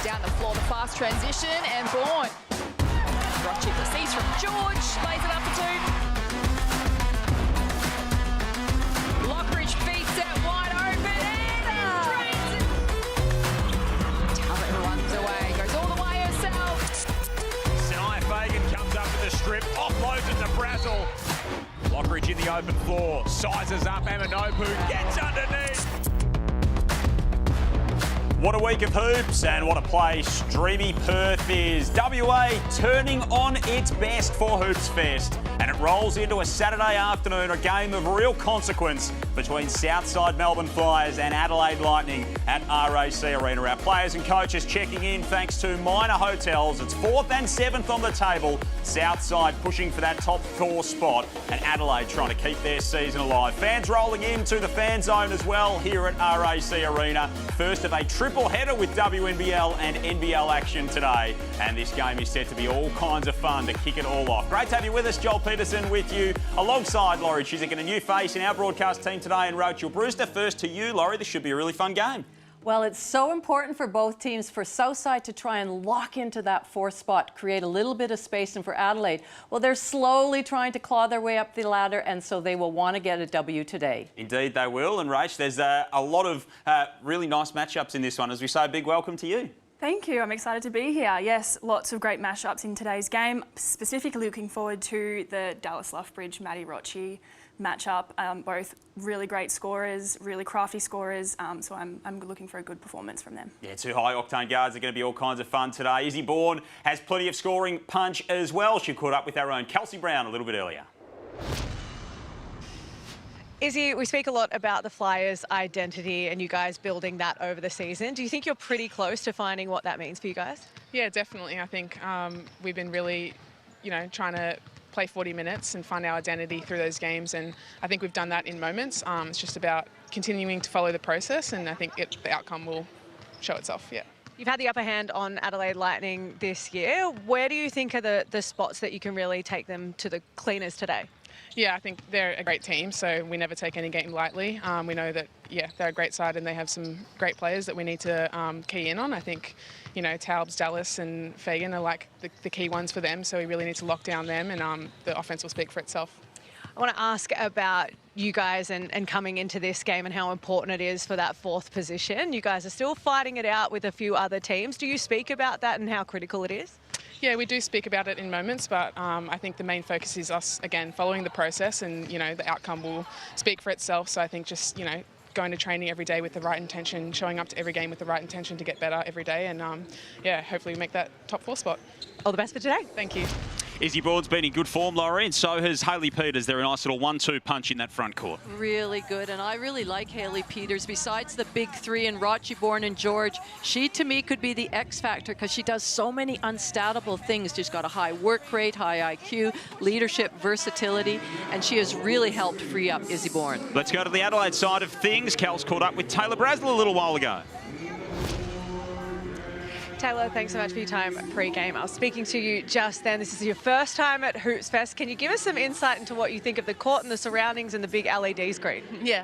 Down the floor, the fast transition, and Bourne. Rochi receives from George, lays it up for two. Lockridge beats that wide open, and drains it. Talbot runs away, goes all the way herself. Sinai Fagan comes up with the strip, offloads it to Brazel. Lockridge in the open floor, sizes up, Amanopu gets underneath. What a week of hoops and what a place Dreamy Perth is. WA turning on its best for Hoops Fest, and it rolls into a Saturday afternoon, a game of real consequence between Southside Melbourne Flyers and Adelaide Lightning at RAC Arena. Our players and coaches checking in thanks to Minor Hotels. It's 4th and 7th on the table. Southside pushing for that top 4 spot, and Adelaide trying to keep their season alive. Fans rolling into the fan zone as well here at RAC Arena. First of a triple header with WNBL and NBL action today, and this game is set to be all kinds of fun to kick it all off. Great to have you with us. Joel Peterson with you alongside Laurie Chiswick, and a new face in our broadcast team today in Rachel Brewster. First to you, Laurie. This should be a really fun game. Well, it's so important for both teams, for Southside to try and lock into that 4th spot, create a little bit of space, and for Adelaide, well, they're slowly trying to claw their way up the ladder, and so they will want to get a W today. Indeed they will, and Rach, there's a lot of really nice matchups in this one. As we say, a big welcome to you. Thank you. I'm excited to be here. Yes, lots of great matchups in today's game. Specifically looking forward to the Dallas Loughbridge, Manny Poch matchup. Both really great scorers, really crafty scorers. So I'm looking for a good performance from them. Yeah, 2 high-octane guards are going to be all kinds of fun today. Izzy Bourne has plenty of scoring punch as well. She caught up with our own Kelsey Brown a little bit earlier. Izzy, we speak a lot about the Flyers' identity and you guys building that over the season. Do you think you're pretty close to finding what that means for you guys? Yeah, definitely. I think we've been really, trying to play 40 minutes and find our identity through those games, and I think we've done that in moments. It's just about continuing to follow the process, and I think the outcome will show itself, yeah. You've had the upper hand on Adelaide Lightning this year. Where do you think are the spots that you can really take them to the cleaners today? Yeah, I think they're a great team, so we never take any game lightly. We know that, they're a great side and they have some great players that we need to key in on. I think, Taubes, Dallas and Fagan are like the key ones for them, so we really need to lock down them, and the offense will speak for itself. I want to ask about you guys and coming into this game and how important it is for that 4th position. You guys are still fighting it out with a few other teams. Do you speak about that and how critical it is? Yeah, we do speak about it in moments, but I think the main focus is us, again, following the process, and, the outcome will speak for itself. So I think just, going to training every day with the right intention, showing up to every game with the right intention to get better every day, and, hopefully make that top 4 spot. All the best for today. Thank you. Izzy Bourne's been in good form, Laurie, and so has Hayley Peters. They're a nice little 1-2 punch in that front court. Really good, and I really like Hayley Peters. Besides the big 3 in Rochi, Bourne and George, she to me could be the X factor because she does so many unstoppable things. She's got a high work rate, high IQ, leadership, versatility, and she has really helped free up Izzy Bourne. Let's go to the Adelaide side of things. Cal's caught up with Taylor Brazel a little while ago. Taylor, thanks so much for your time pre-game. I was speaking to you just then. This is your first time at Hoops Fest. Can you give us some insight into what you think of the court and the surroundings and the big LED screen? Yeah,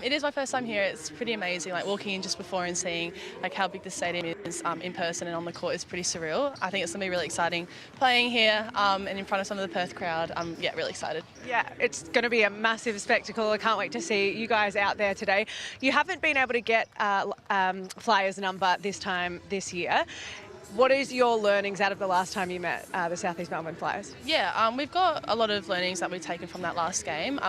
it is my first time here. It's pretty amazing. Like walking in just before and seeing like how big the stadium is in person and on the court is pretty surreal. I think it's going to be really exciting playing here and in front of some of the Perth crowd. I'm really excited. Yeah, it's going to be a massive spectacle. I can't wait to see you guys out there today. You haven't been able to get Flyers number this year. What is your learnings out of the last time you met the South East Melbourne Flyers? Yeah, we've got a lot of learnings that we've taken from that last game.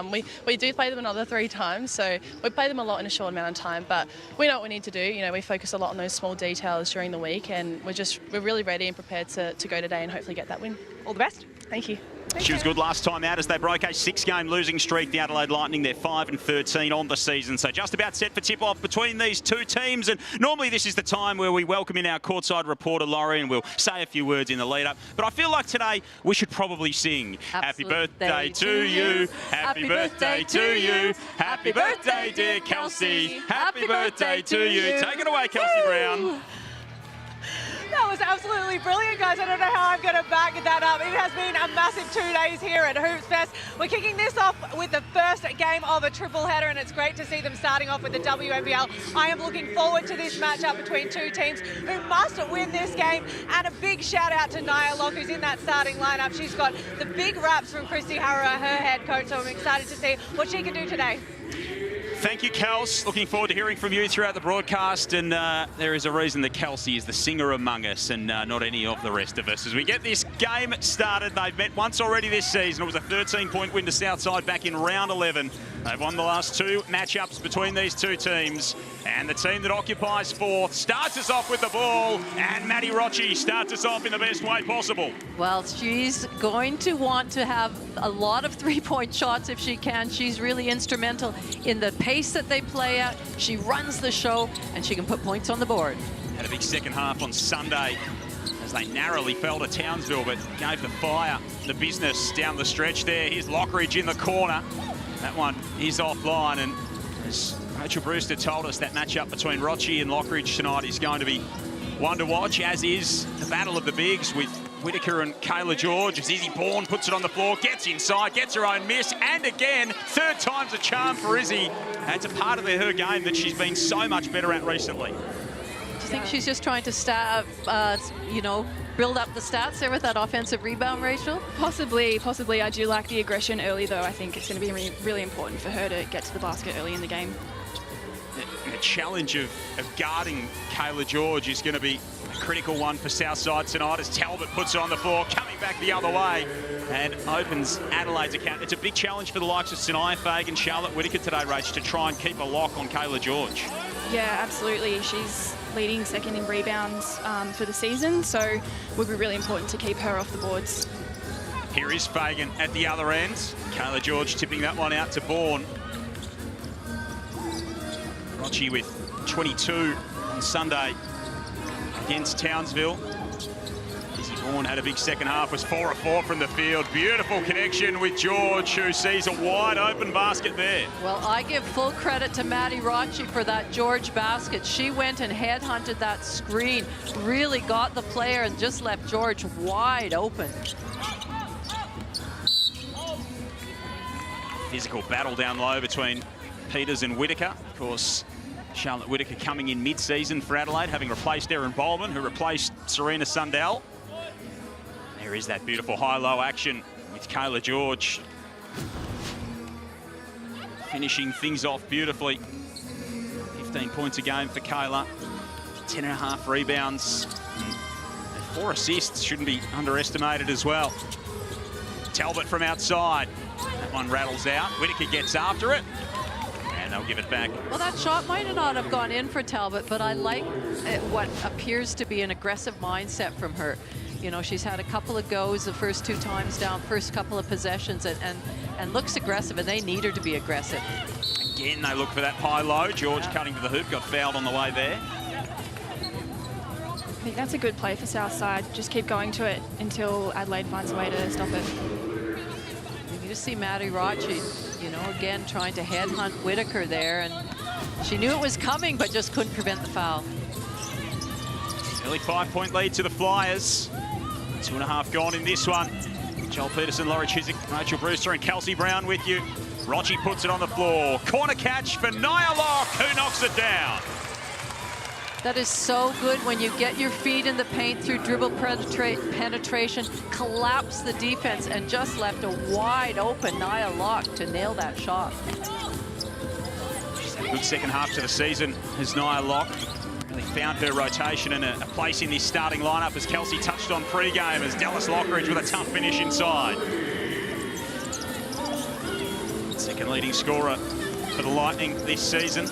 We do play them another 3 times, so we play them a lot in a short amount of time, but we know what we need to do. We focus a lot on those small details during the week, and we're really ready and prepared to go today and hopefully get that win. All the best. Thank you. She was good last time out as they broke a 6-game losing streak. The Adelaide Lightning, they're 5-13 on the season. So just about set for tip-off between these 2 teams. And normally this is the time where we welcome in our courtside reporter, Laurie, and we'll say a few words in the lead-up. But I feel like today we should probably sing. Happy birthday to you. Happy birthday to you. Happy birthday, dear Kelsey. Happy birthday to you. Take it away, Kelsey Brown. That was absolutely brilliant, guys. I don't know how I'm going to back that up. It has been a massive 2 days here at Hoops Fest. We're kicking this off with the first game of a triple header, and it's great to see them starting off with the WNBL. I am looking forward to this matchup between two teams who must win this game. And a big shout out to Nia Locke, who's in that starting lineup. She's got the big raps from Christy Harrow, her head coach, so I'm excited to see what she can do today. Thank you, Kels. Looking forward to hearing from you throughout the broadcast. And there is a reason that Kelsey is the singer among us and not any of the rest of us. As we get this game started, they've met once already this season. It was a 13-point win to Southside back in round 11. They've won the last two matchups between these two teams. And the team that occupies fourth starts us off with the ball. And Manny Poch starts us off in the best way possible. Well, she's going to want to have a lot of three-point shots if she can. She's really instrumental in the pace that they play at. She runs the show, and she can put points on the board. Had a big second half on Sunday as they narrowly fell to Townsville, but gave the Fire the business down the stretch there. Here's Lockridge in the corner. That one is offline, and as Rachel Brewster told us, that matchup between Poch and Lockridge tonight is going to be one to watch, as is the battle of the bigs with Whitaker and Kayla George, as Izzy Bourne puts it on the floor, gets inside, gets her own miss, and again, third time's a charm for Izzy. It's a part of her game that she's been so much better at recently. Do you think she's just trying to build up the stats there with that offensive rebound, Rachel? Possibly. I do like the aggression early, though. I think it's going to be really important for her to get to the basket early in the game. The challenge of guarding Kayla George is going to be a critical one for Southside tonight as Talbot puts it on the floor, coming back the other way and opens Adelaide's account. It's a big challenge for the likes of Sinai Fagan, Charlotte Whitaker today, Rach, to try and keep a lock on Kayla George. Yeah, absolutely. She's leading second in rebounds for the season, so it would be really important to keep her off the boards. Here is Fagan at the other end. Kayla George tipping that one out to Bourne. Poch with 22 on Sunday against Townsville. Izzy Bourne had a big second half, was 4 of 4 from the field. Beautiful connection with George, who sees a wide open basket there. Well, I give full credit to Manny Poch for that George basket. She went and headhunted that screen, really got the player and just left George wide open. Physical battle down low between Peters and Whitaker. Of course, Charlotte Whitaker coming in mid-season for Adelaide, having replaced Erin Bowman, who replaced Serena Sundell. There is that beautiful high-low action with Kayla George. Finishing things off beautifully. 15 points a game for Kayla. 10.5 rebounds. And 4 assists shouldn't be underestimated as well. Talbot from outside. That one rattles out. Whitaker gets after it. And they'll give it back. Well, that shot might not have gone in for Talbot, but I like what appears to be an aggressive mindset from her. You know, she's had a couple of goes the first 2 times down, first couple of possessions, and looks aggressive, and they need her to be aggressive. Again, they look for that high-low. George cutting to the hoop, got fouled on the way there. I think that's a good play for Southside. Just keep going to it until Adelaide finds a way to stop it. You just see Manny Poch, you know, again trying to headhunt Whitaker there, and she knew it was coming, but just couldn't prevent the foul. Early 5-point lead to the Flyers. 2.5 gone in this one. Joel Peterson, Laurie Chiswick, Rachel Brewster and Kelsey Brown with you. Poch puts it on the floor. Corner catch for Nia Locke, who knocks it down. That is so good when you get your feet in the paint through dribble penetration, collapse the defense, and just left a wide open Nia Locke to nail that shot. She's had a good second half to the season as Nia Locke really found her rotation and a place in this starting lineup, as Kelsey touched on pre-game, as Dallas Lockridge with a tough finish inside. Second leading scorer for the Lightning this season.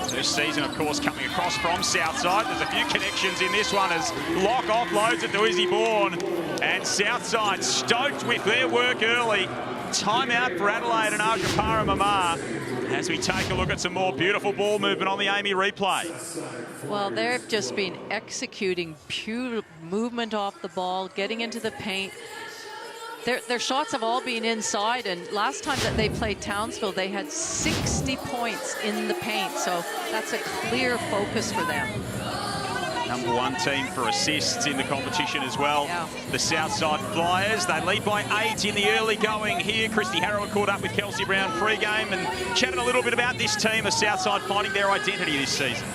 First season, of course, coming across from Southside. There's a few connections in this one as Locke offloads it to Izzy Bourne. And Southside stoked with their work early. Timeout for Adelaide and Arjapara Mamar as we take a look at some more beautiful ball movement on the Amy replay. Well, they've just been executing pure movement off the ball, getting into the paint. Their shots have all been inside, and last time that they played Townsville, they had 60 points in the paint, so that's a clear focus for them. #1 team for assists in the competition as well. Yeah. The Southside Flyers, they lead by 8 in the early going here. Christy Harrower caught up with Kelsey Brown pre-game and chatted a little bit about this team of Southside finding their identity this season.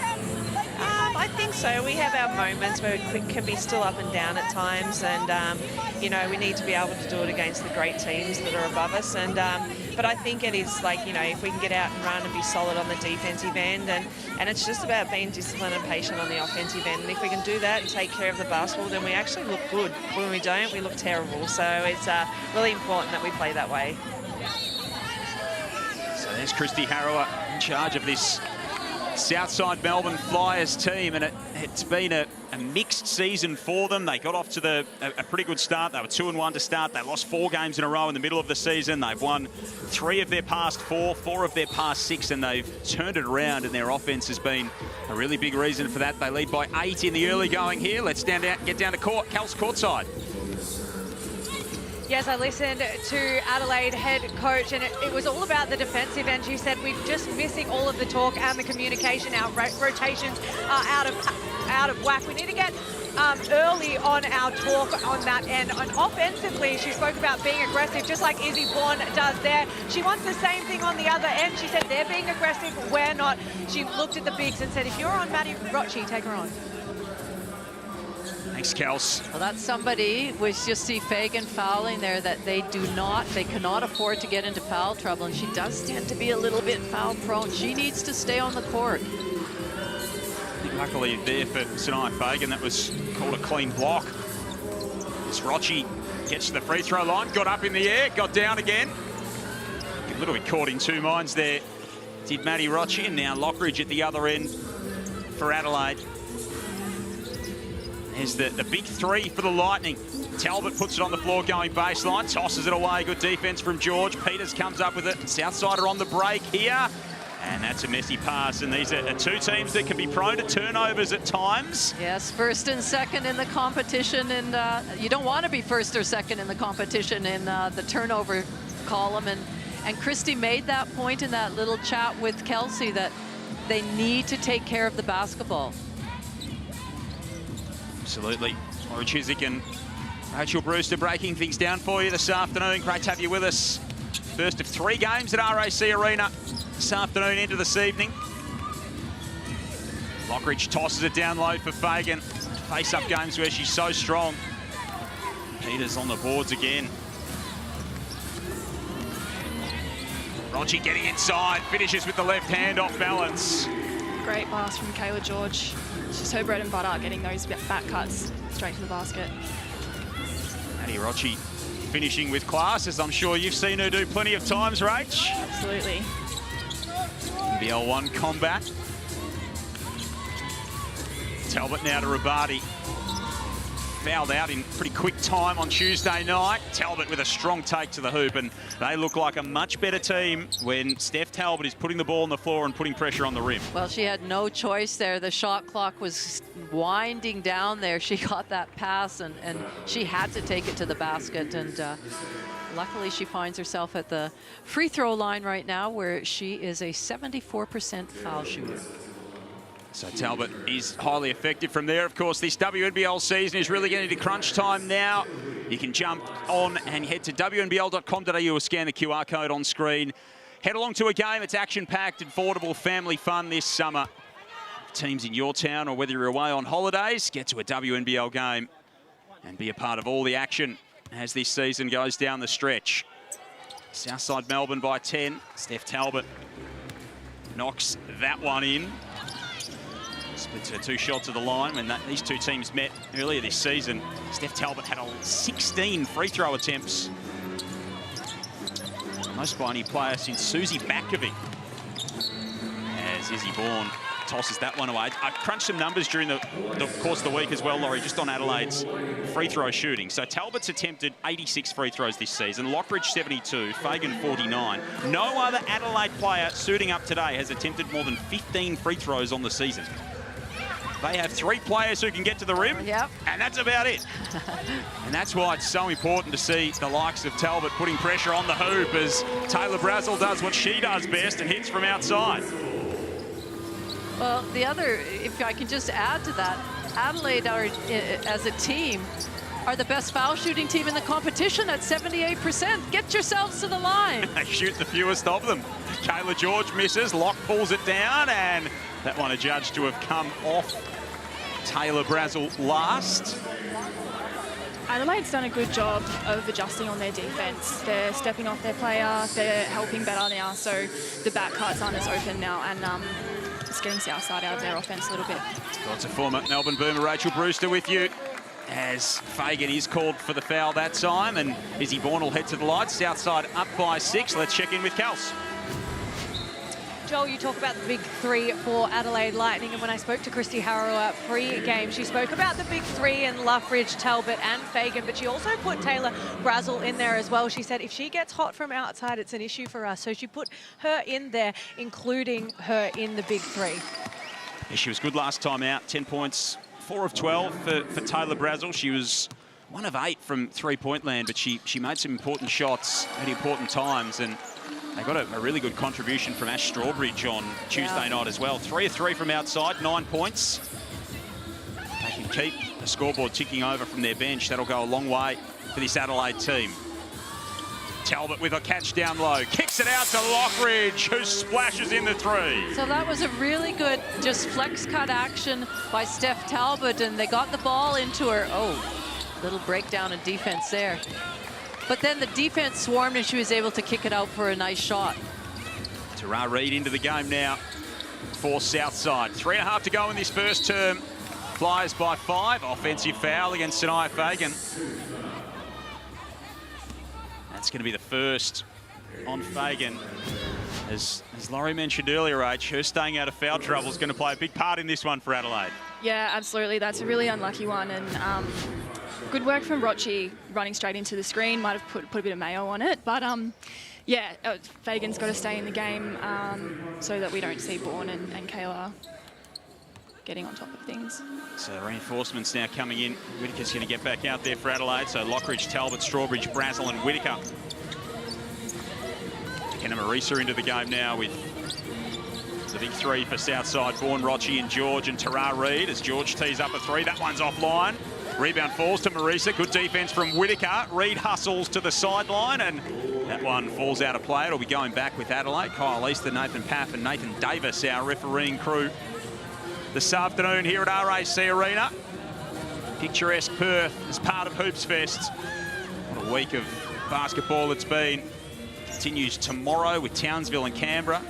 I think so. We have our moments where we can be still up and down at times, and you know, we need to be able to do it against the great teams that are above us. And but I think it is like, you know, if we can get out and run and be solid on the defensive end, and it's just about being disciplined and patient on the offensive end. And if we can do that and take care of the basketball, then we actually look good. When we don't, we look terrible. So it's really important that we play that way. So there's Christy Harrower in charge of this Southside Melbourne Flyers team, and it's been a mixed season for them. They got off to a pretty good start. They were 2-1 to start. They lost 4 games in a row in the middle of the season. They've won 3 of their past 4, 4 of their past 6, and they've turned it around, and their offense has been a really big reason for that. They lead by 8 in the early going here. Let's get down to Cal's courtside. Yes, I listened to Adelaide head coach, and it was all about the defensive end. She said we're just missing all of the talk and the communication. Our rotations are out of whack. We need to get early on our talk on that end. And offensively, she spoke about being aggressive, just like Izzy Bourne does there. She wants the same thing on the other end. She said they're being aggressive, we're not. She looked at the bigs and said, if you're on Manny Poch, take her on. Thanks, Kels. Well, that's somebody. We just see Fagan fouling there that they cannot afford to get into foul trouble, and she does tend to be a little bit foul prone. She needs to stay on the court. Luckily there for Sanaya Fagan, that was called a clean block. As Rochi gets to the free throw line, got up in the air, got down again. A little bit caught in 2 minds there, did Maddie Rochi, and now Lockridge at the other end for Adelaide. There's the big 3 for the Lightning. Talbot puts it on the floor going baseline, tosses it away. Good defense from George. Peters comes up with it. Southside are on the break here. And that's a messy pass. And these are 2 teams that can be prone to turnovers at times. Yes, first and second in the competition. And you don't want to be first or second in the competition in the turnover column. And Christy made that point in that little chat with Kelsey that they need to take care of the basketball. Absolutely. Laura Chiswick and Rachel Brewster breaking things down for you this afternoon. Great to have you with us. First of 3 games at RAC Arena this afternoon into this evening. Lockridge tosses it down low for Fagan. Face-up games where she's so strong. Peters on the boards again. Rochi getting inside, finishes with the left hand off balance. Great pass from Kayla George. She's her bread and butter, getting those back cuts straight to the basket. Maddie Rochi finishing with class, as I'm sure you've seen her do plenty of times, Rach. Absolutely. WNBL1 combat. Talbot now to Rabati. Fouled out in pretty quick time on Tuesday night. Talbot with a strong take to the hoop, and they look like a much better team when Steph Talbot is putting the ball on the floor and putting pressure on the rim. Well, she had no choice there. The shot clock was winding down there. She got that pass, and she had to take it to the basket. And luckily, she finds herself at the free throw line right now, where she is a 74% foul shooter. So Talbot is highly effective from there. Of course, this WNBL season is really getting to crunch time now. You can jump on and head to WNBL.com.au or scan the QR code on screen. Head along to a game. It's action-packed, affordable family fun this summer. Teams in your town or whether you're away on holidays, get to a WNBL game and be a part of all the action as this season goes down the stretch. Southside Melbourne by 10. Steph Talbot knocks that one in. Splits 2 shots of the line when these 2 teams met earlier this season. Steph Talbot had 16 free throw attempts. Most by any player since Susie Bakovic. As Izzy Bourne tosses that one away. I crunched some numbers during the course of the week as well, Laurie, just on Adelaide's free throw shooting. So Talbot's attempted 86 free throws this season, Lockridge 72, Fagan 49. No other Adelaide player suiting up today has attempted more than 15 free throws on the season. They have 3 players who can get to the rim, and that's about it. And that's why it's so important to see the likes of Talbot putting pressure on the hoop as Taylor Brazel does what she does best and hits from outside. Well, the other, if I can just add to that, Adelaide are, as a team, are the best foul shooting team in the competition at 78%. Get yourselves to the line. They shoot the fewest of them. Kayla George misses, Locke pulls it down, and that one adjudged to have come off Taylor Brazel last. Adelaide's done a good job of adjusting on their defence. They're stepping off their player, they're helping better now, so the back cuts aren't as open now, and it's getting Southside out of their offence a little bit. Lots of former Melbourne boomer Rachel Brewster with you, as Fagan is called for the foul that time, and Izzy Bourne will head to the lights. Southside up by 6. Let's check in with Kels. Joel, you talk about the big three for Adelaide Lightning, and when I spoke to Christy Harrower pre-game, she spoke about the big three in Luffridge, Talbot and Fagan, but she also put Taylor Brazel in there as well. She said if she gets hot from outside, it's an issue for us. So she put her in there, including her in the big three. Yeah, she was good last time out, 10 points, 4 of 12 for Taylor Brazel. She was 1 of 8 from three-point land, but she made some important shots at important times, and they got a really good contribution from Ash Strawbridge on Tuesday night as well. 3 of 3 from outside, 9 points. They can keep the scoreboard ticking over from their bench. That'll go a long way for this Adelaide team. Talbot with a catch down low, kicks it out to Lockridge, who splashes in the 3. So that was a really good just flex cut action by Steph Talbot, and they got the ball into her. Oh, little breakdown in defense there. But then the defense swarmed and she was able to kick it out for a nice shot. Tara Reid into the game now for Southside. 3.5 to go in this first term. Flyers by 5. Offensive foul against Sanaya Fagan. That's going to be the first on Fagan. As Laurie mentioned earlier, H, her staying out of foul trouble is going to play a big part in this one for Adelaide. Yeah, absolutely. That's a really unlucky one, and good work from Rochi running straight into the screen. Might have put a bit of mayo on it, but yeah, Fagan's got to stay in the game so that we don't see Bourne and Kayla getting on top of things. So reinforcements now coming in. Whittaker's going to get back out there for Adelaide. So Lockridge, Talbot, Strawbridge, Brazel and Whittaker. Kenna Marisa into the game now with the big 3 for Southside. Bourne, Rochi and George, and Tara Reid as George tees up a 3. That one's offline. Rebound falls to Marisa. Good defense from Whittaker. Reid hustles to the sideline, and that one falls out of play. It'll be going back with Adelaide. Kyle Easter, Nathan Paff and Nathan Davis, our refereeing crew this afternoon here at RAC Arena. Picturesque Perth as part of Hoops Fest. What a week of basketball it's been. Continues tomorrow with Townsville and Canberra.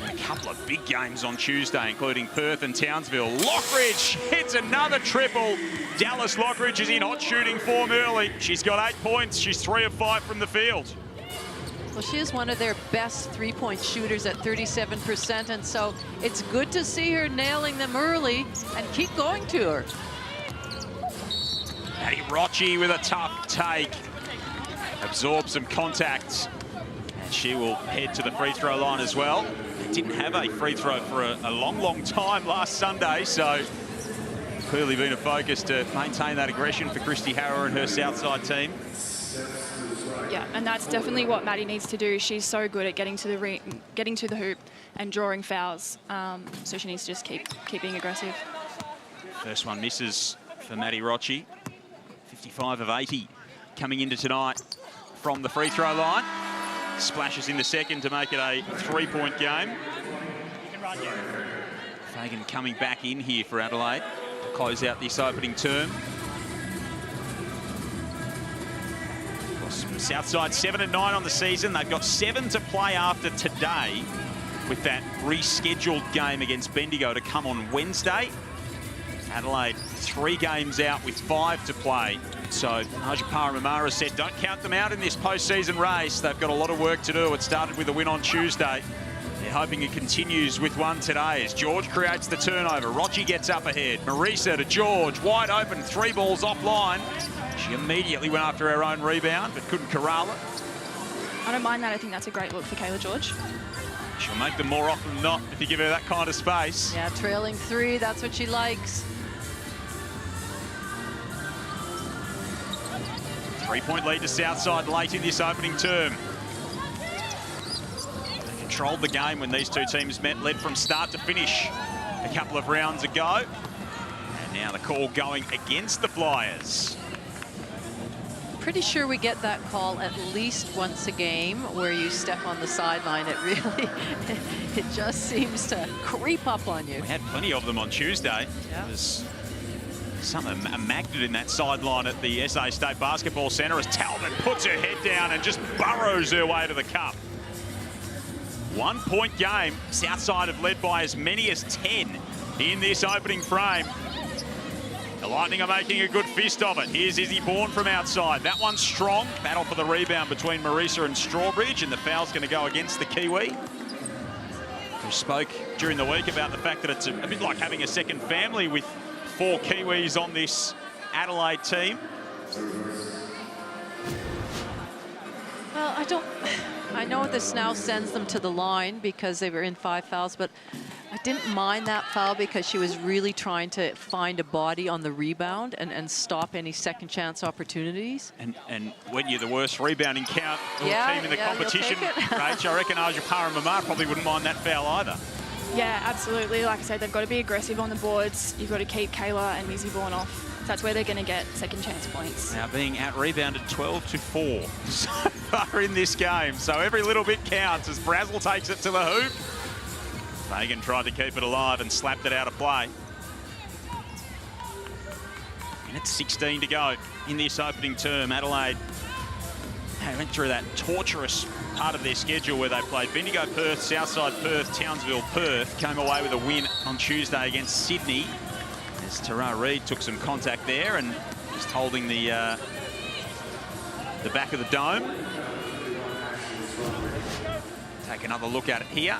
And a couple of big games on Tuesday, including Perth and Townsville. Lockridge hits another triple. Dallas Lockridge is in hot shooting form early. She's got 8 points. She's 3 of 5 from the field. Well, she is one of their best three-point shooters at 37%, and so it's good to see her nailing them early and keep going to her. Manny Poch with a tough take. Absorbs some contact. And she will head to the free throw line as well. They didn't have a free throw for a long time last Sunday, so clearly been a focus to maintain that aggression for Christy Harrower and her Southside team. Yeah, and that's definitely what Maddie needs to do. She's so good at getting to the hoop and drawing fouls. So she needs to just keep being aggressive. First one misses for Maddie Poch. 55 of 80 coming into tonight from the free throw line. Splashes in the second to make it a 3-point game. Fagan coming back in here for Adelaide to close out this opening term. Southside 7 and 9 on the season. They've got 7 to play after today, with that rescheduled game against Bendigo to come on Wednesday. Adelaide 3 games out with 5 to play. So Aja Paramamara said don't count them out in this postseason race. They've got a lot of work to do. It started with a win on Tuesday. They're hoping it continues with one today as George creates the turnover. Rochi gets up ahead. Marisa to George, wide open, 3 balls offline. She immediately went after her own rebound, but couldn't corral it. I don't mind that. I think that's a great look for Kayla George. She'll make them more often than not if you give her that kind of space. Yeah, trailing 3, that's what she likes. 3-point lead to Southside late in this opening term. They controlled the game when these two teams met, led from start to finish a couple of rounds ago. And Now the call going against the Flyers. Pretty sure we get that call at least once a game where you step on the sideline. It really, it just seems to creep up on you. We had plenty of them on Tuesday. Yeah. There's a magnet in that sideline at the SA State Basketball Centre as Talbot puts her head down and just burrows her way to the cup. 1 point game. Southside have led by as many as 10 in this opening frame. The Lightning are making a good fist of it. Here's Izzy Bourne from outside. That one's strong. Battle for the rebound between Marisa and Strawbridge, and the foul's going to go against the Kiwi. We spoke during the week about the fact that it's a bit like having a second family with 4 Kiwis on this Adelaide team. Well, I know this now sends them to the line because they were in 5 fouls, but I didn't mind that foul because she was really trying to find a body on the rebound and stop any second chance opportunities. And when you're the worst rebounding team in the competition, Rach, I reckon Aja Paramamar probably wouldn't mind that foul either. Yeah, absolutely. Like I said, they've got to be aggressive on the boards. You've got to keep Kayla and Izzy Bourne off. That's where they're going to get second chance points. Now being out-rebounded 12-4 so far in this game. So every little bit counts as Brazel takes it to the hoop. Fagan tried to keep it alive and slapped it out of play. Minute 16 to go in this opening term. Adelaide went through that torturous part of their schedule where they played Bendigo, Perth, Southside, Perth, Townsville, Perth. Came away with a win on Tuesday against Sydney as Tara Reid took some contact there and just holding the back of the dome. Take another look at it here.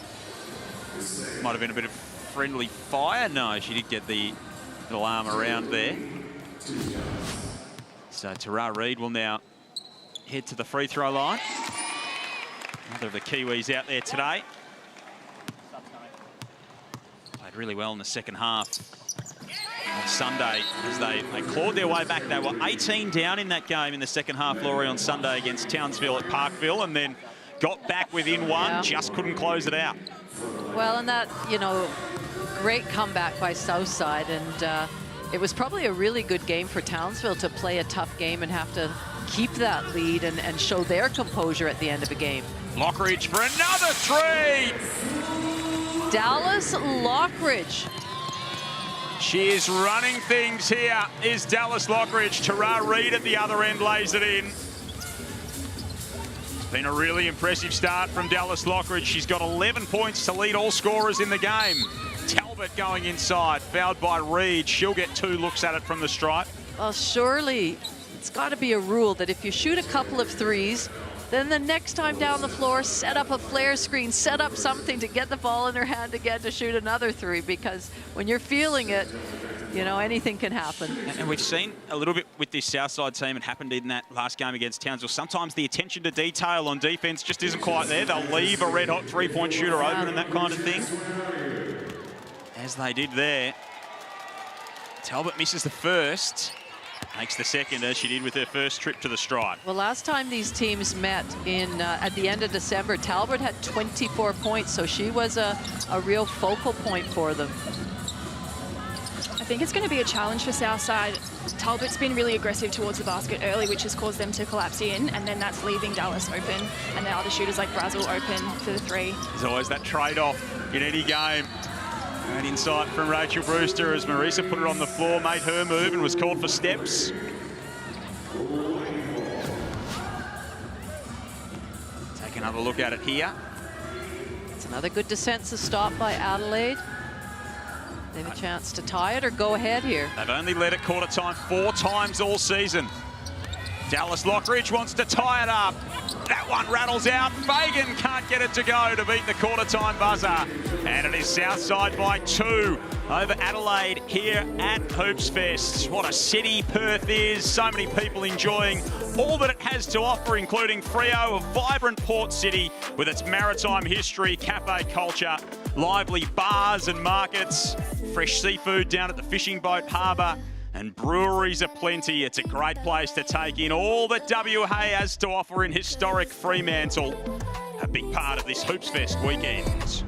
Might have been a bit of friendly fire. No, she did get the little arm around there. So Tara Reid will now head to the free throw line. Another of the Kiwis out there today. Played really well in the second half on Sunday as they clawed their way back. They were 18 down in that game in the second half, Laurie, on Sunday against Townsville at Parkville, and then got back within one, just couldn't close it out. Well, and that, you know, great comeback by Southside, and it was probably a really good game for Townsville to play a tough game and have to keep that lead and show their composure at the end of a game. Lockridge for another three! Dallas Lockridge. She is running things here, is Dallas Lockridge. Tara Reid at the other end lays it in. Been a really impressive start from Dallas Lockridge. She's got 11 points to lead all scorers in the game. Talbot going inside, fouled by Reid. She'll get 2 looks at it from the stripe. Well, surely it's got to be a rule that if you shoot a couple of threes, then the next time down the floor, set up a flare screen, set up something to get the ball in their hand again to shoot another 3, because when you're feeling it, you know, anything can happen. And we've seen a little bit with this Southside team, it happened in that last game against Townsville. Sometimes the attention to detail on defense just isn't quite there. They'll leave a red-hot 3-point shooter open and that kind of thing. As they did there. Talbot misses the first, makes the second, as she did with her first trip to the stripe. Well, last time these teams met in at the end of December, Talbot had 24 points, so she was a real focal point for them. I think it's going to be a challenge for Southside. Talbot's been really aggressive towards the basket early, which has caused them to collapse in, and then that's leaving Dallas open, and the other shooters like Brazel open for the 3. There's always that trade-off in any game. Great insight from Rachel Brewster as Marisa put it on the floor, made her move and was called for steps. Take another look at it here. It's another good defensive stop by Adelaide. They have a chance to tie it or go ahead here. They've only led at quarter time 4 times all season. Dallas Lockridge wants to tie it up. That one rattles out. Fagan can't get it to go to beat the quarter time buzzer. And it is Southside by 2 over Adelaide here at Hoops Fest. What a city Perth is. So many people enjoying all that it has to offer, including Freo, a vibrant port city with its maritime history, cafe culture, lively bars and markets, fresh seafood down at the fishing boat harbour, and breweries aplenty. It's a great place to take in all that WA has to offer in historic Fremantle. A big part of this Hoops Fest weekend.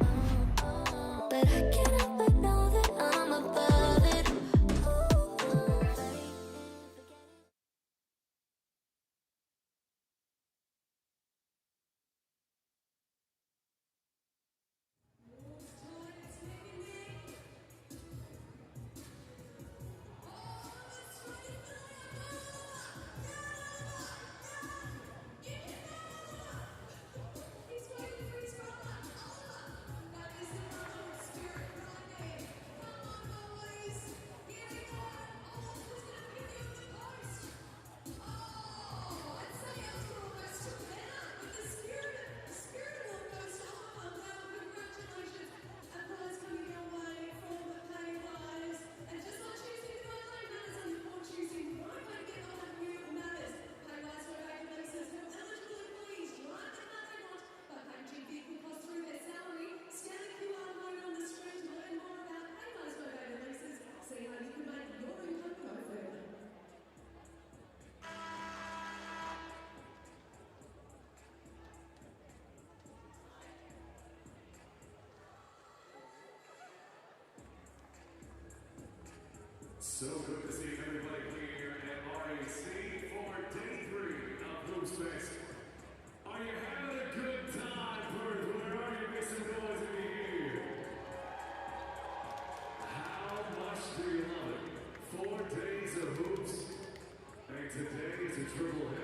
So good to see everybody here at RAC for day 3 of Hoops Fest. Are you having a good time, Perth? Where are you? Make some noise in here. How much do you love it? 4 days of hoops, and today is a triple hit.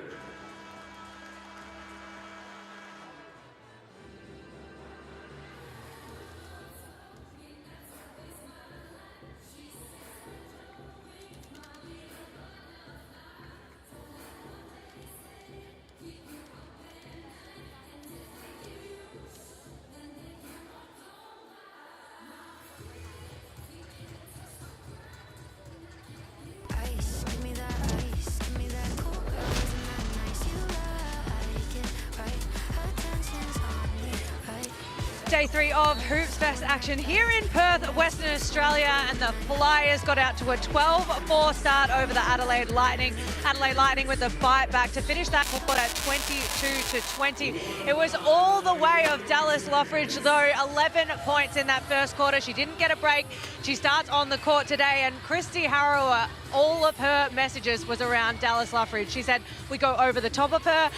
Day 3 of Hoops Fest action here in Perth, Western Australia, and the Flyers got out to a 12-4 start over the Adelaide Lightning. Adelaide Lightning with the fight back to finish that quarter at 22-20. It was all the way of Dallas Lockridge, though, 11 points in that first quarter. She didn't get a break. She starts on the court today, and Christy Harrower, all of her messages was around Dallas Lockridge. She said, we go over the top of her.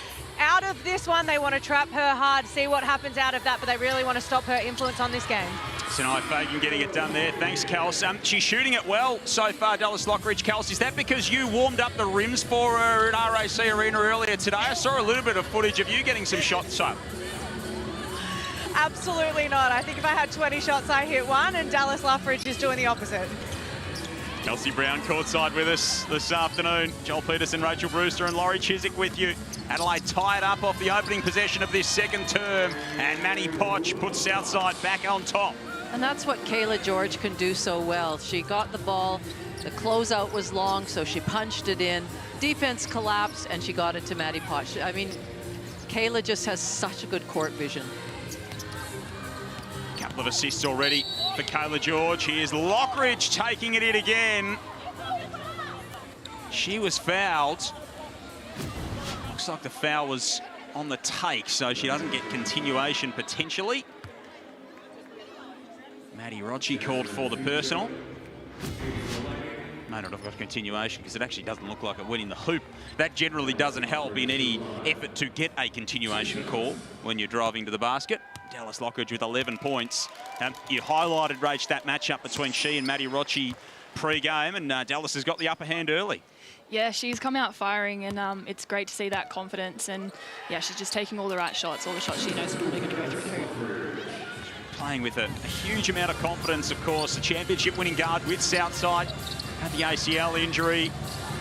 Out of this one, they want to trap her hard, see what happens out of that, but they really want to stop her influence on this game. Tonight, Fagan getting it done there. Thanks, Kels. She's shooting it well so far, Dallas Lockridge. Kels, is that because you warmed up the rims for her at RAC Arena earlier today? I saw a little bit of footage of you getting some shots up. Absolutely not. I think if I had 20 shots, I hit one, and Dallas Lockridge is doing the opposite. Kelsey Brown courtside with us this afternoon. Joel Peterson, Rachel Brewster and Laurie Chiswick with you. Adelaide tied up off the opening possession of this second term, and Manny Poch puts Southside back on top. And that's what Kayla George can do so well. She got the ball, the closeout was long, so she punched it in. Defense collapsed, and she got it to Manny Poch. I mean, Kayla just has such a good court vision. Couple of assists already for Kayla George. Here's Lockridge taking it in again. She was fouled. Looks like the foul was on the take, so she doesn't get continuation potentially. Maddie Rodgey called for the personal. May not have got continuation because it actually doesn't look like it went in the hoop. That generally doesn't help in any effort to get a continuation call when you're driving to the basket. Dallas Lockridge with 11 points. You highlighted, Rach, that matchup between she and Maddie Rodgey pre-game, and Dallas has got the upper hand early. Yeah, she's come out firing, and it's great to see that confidence. And yeah, she's just taking all the right shots, all the shots she knows are probably going to go through the hoop. Playing with a huge amount of confidence, of course. The championship-winning guard with Southside had the ACL injury,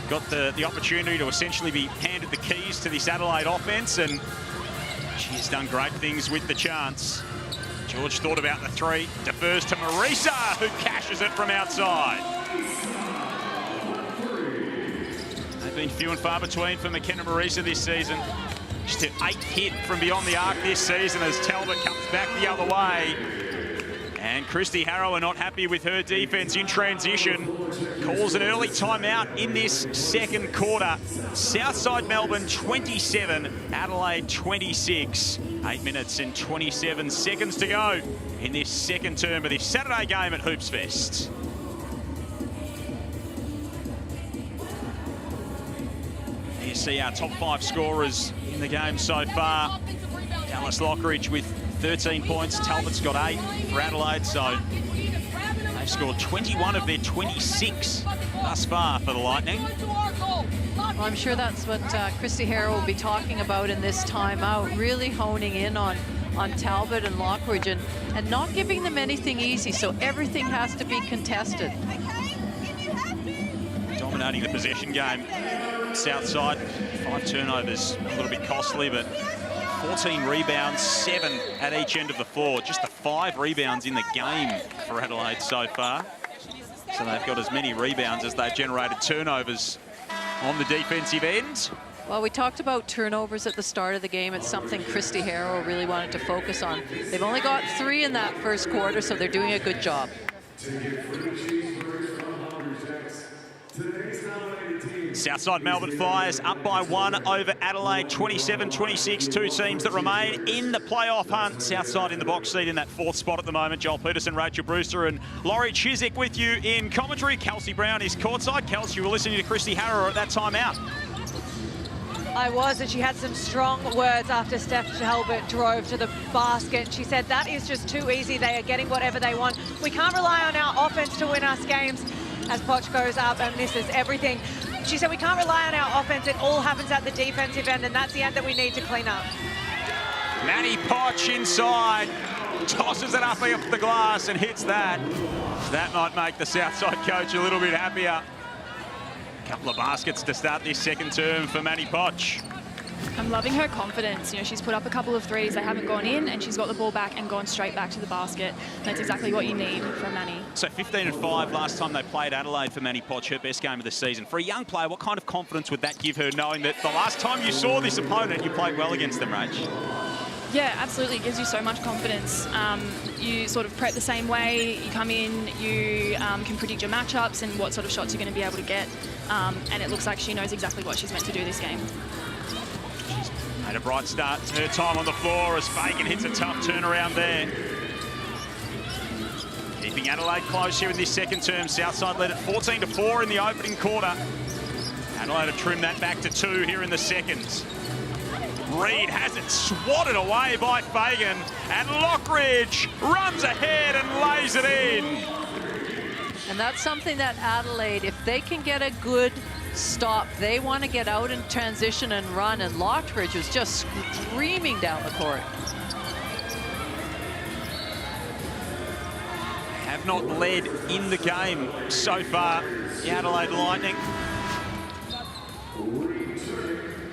got the opportunity to essentially be handed the keys to this Adelaide offense, and she has done great things with the chance. George thought about the three, defers to Marisa, who cashes it from outside. They've been few and far between for McKenna Marisa this season. Just an 8th hit from beyond the arc this season as Talbot comes back the other way. And Christy Harrower not happy with her defense in transition. Calls an early timeout in this second quarter. Southside Melbourne 27, Adelaide 26. 8 minutes and 27 seconds to go in this second term of this Saturday game at Hoops Fest. There you see our top 5 scorers in the game so far. Dallas Lockridge with 13 points. Talbot's got 8 for Adelaide, so they've scored 21 of their 26 thus far for the Lightning. Well, I'm sure that's what Christy Harrow will be talking about in this timeout, really honing in on Talbot and Lockridge and not giving them anything easy, so everything has to be contested. Dominating the possession game. Southside, 5 turnovers, a little bit costly, but 14 rebounds, 7 at each end of the floor. Just the 5 rebounds in the game for Adelaide so far. So they've got as many rebounds as they've generated turnovers on the defensive end. Well, we talked about turnovers at the start of the game. It's something Christy Harrow really wanted to focus on. They've only got 3 in that first quarter, so they're doing a good job. Today's nominated team Southside Melbourne Flyers up by 1 over Adelaide, 27-26. Two teams that remain in the playoff hunt. Southside in the box seat in that 4th spot at the moment. Joel Peterson, Rachel Brewster and Laurie Chiswick with you in commentary. Kelsey Brown is courtside. Kelsey, you were listening to Christy Harrow at that timeout. I was, and she had some strong words after Steph Talbot drove to the basket. She said that is just too easy. They are getting whatever they want. We can't rely on our offense to win us games. As Poch goes up and misses everything. She said we can't rely on our offense. It all happens at the defensive end, and that's the end that we need to clean up. Manny Poch inside, tosses it up off the glass and hits that. That might make the Southside coach a little bit happier. Couple of baskets to start this second term for Manny Poch. I'm loving her confidence. You know, she's put up a couple of threes, they haven't gone in, and she's got the ball back and gone straight back to the basket. That's exactly what you need from Manny. So 15-5 last time they played Adelaide for Manny Poch, her best game of the season. For a young player, what kind of confidence would that give her, knowing that the last time you saw this opponent, you played well against them, Rach? Yeah, absolutely. It gives you so much confidence. You sort of prep the same way. You come in, you can predict your matchups and what sort of shots you're going to be able to get. And it looks like she knows exactly what she's meant to do this game. Made a bright start to her time on the floor as Fagan hits a tough turnaround there. Keeping Adelaide close here in this second term. Southside led at 14-4 in the opening quarter. Adelaide have trimmed that back to 2 here in the second. Reed has it swatted away by Fagan, and Lockridge runs ahead and lays it in. And that's something that Adelaide, if they can get a good stop, they want to get out in transition and run, and Lockridge was just screaming down the court. Have not led in the game so far, the Adelaide Lightning.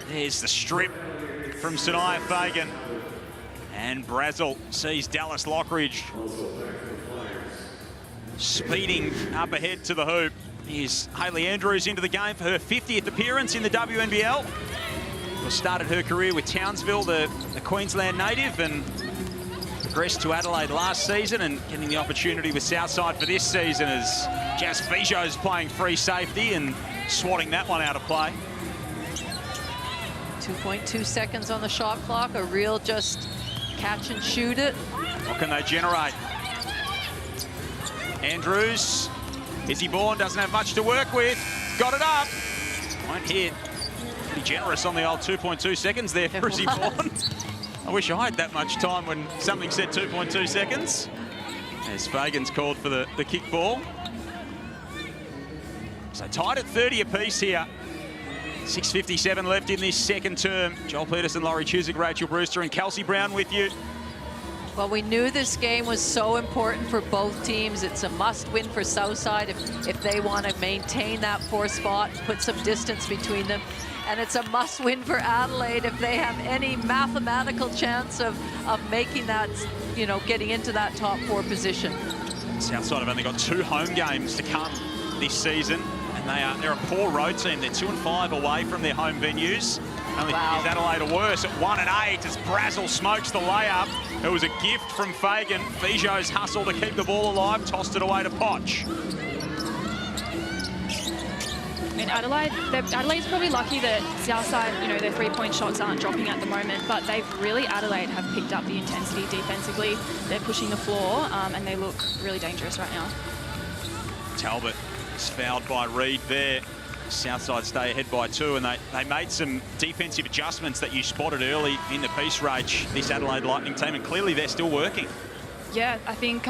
There's the strip from Sanaya Fagan. And Brazel sees Dallas Lockridge speeding up ahead to the hoop. Here's Hayley Andrews into the game for her 50th appearance in the WNBL. Started her career with Townsville, the Queensland native, and progressed to Adelaide last season and getting the opportunity with Southside for this season as Jazz Fijo's playing free safety and swatting that one out of play. 2.2 seconds on the shot clock, a real just catch and shoot it. What can they generate? Andrews, Izzy Bourne doesn't have much to work with. Got it up. Won't hit. Pretty generous on the old 2.2 seconds there for Izzy Bourne. I wish I had that much time when something said 2.2 seconds. As Fagan's called for the kick ball. So tied at 30 apiece here. 6:57 left in this second term. Joel Peterson, Laurie Chiswick, Rachel Brewster and Kelsey Brown with you. Well, we knew this game was so important for both teams. It's a must-win for Southside if they want to maintain that 4th spot, put some distance between them. And it's a must-win for Adelaide if they have any mathematical chance of making that, you know, getting into that top 4 position. Southside have only got 2 home games to come this season. They're a poor road team. They're 2-5 away from their home venues. Only is Adelaide are worse at 1-8 as Brazel smokes the layup. It was a gift from Fagan. Fijo's hustle to keep the ball alive, tossed it away to Poch. I mean, Adelaide's probably lucky that Southside, you know, their 3-point shots aren't dropping at the moment, but Adelaide have picked up the intensity defensively. They're pushing the floor, and they look really dangerous right now. Talbot is fouled by Reed there. Southside stay ahead by 2, and they made some defensive adjustments that you spotted early in the piece, Rach, this Adelaide Lightning team, and clearly they're still working. Yeah, I think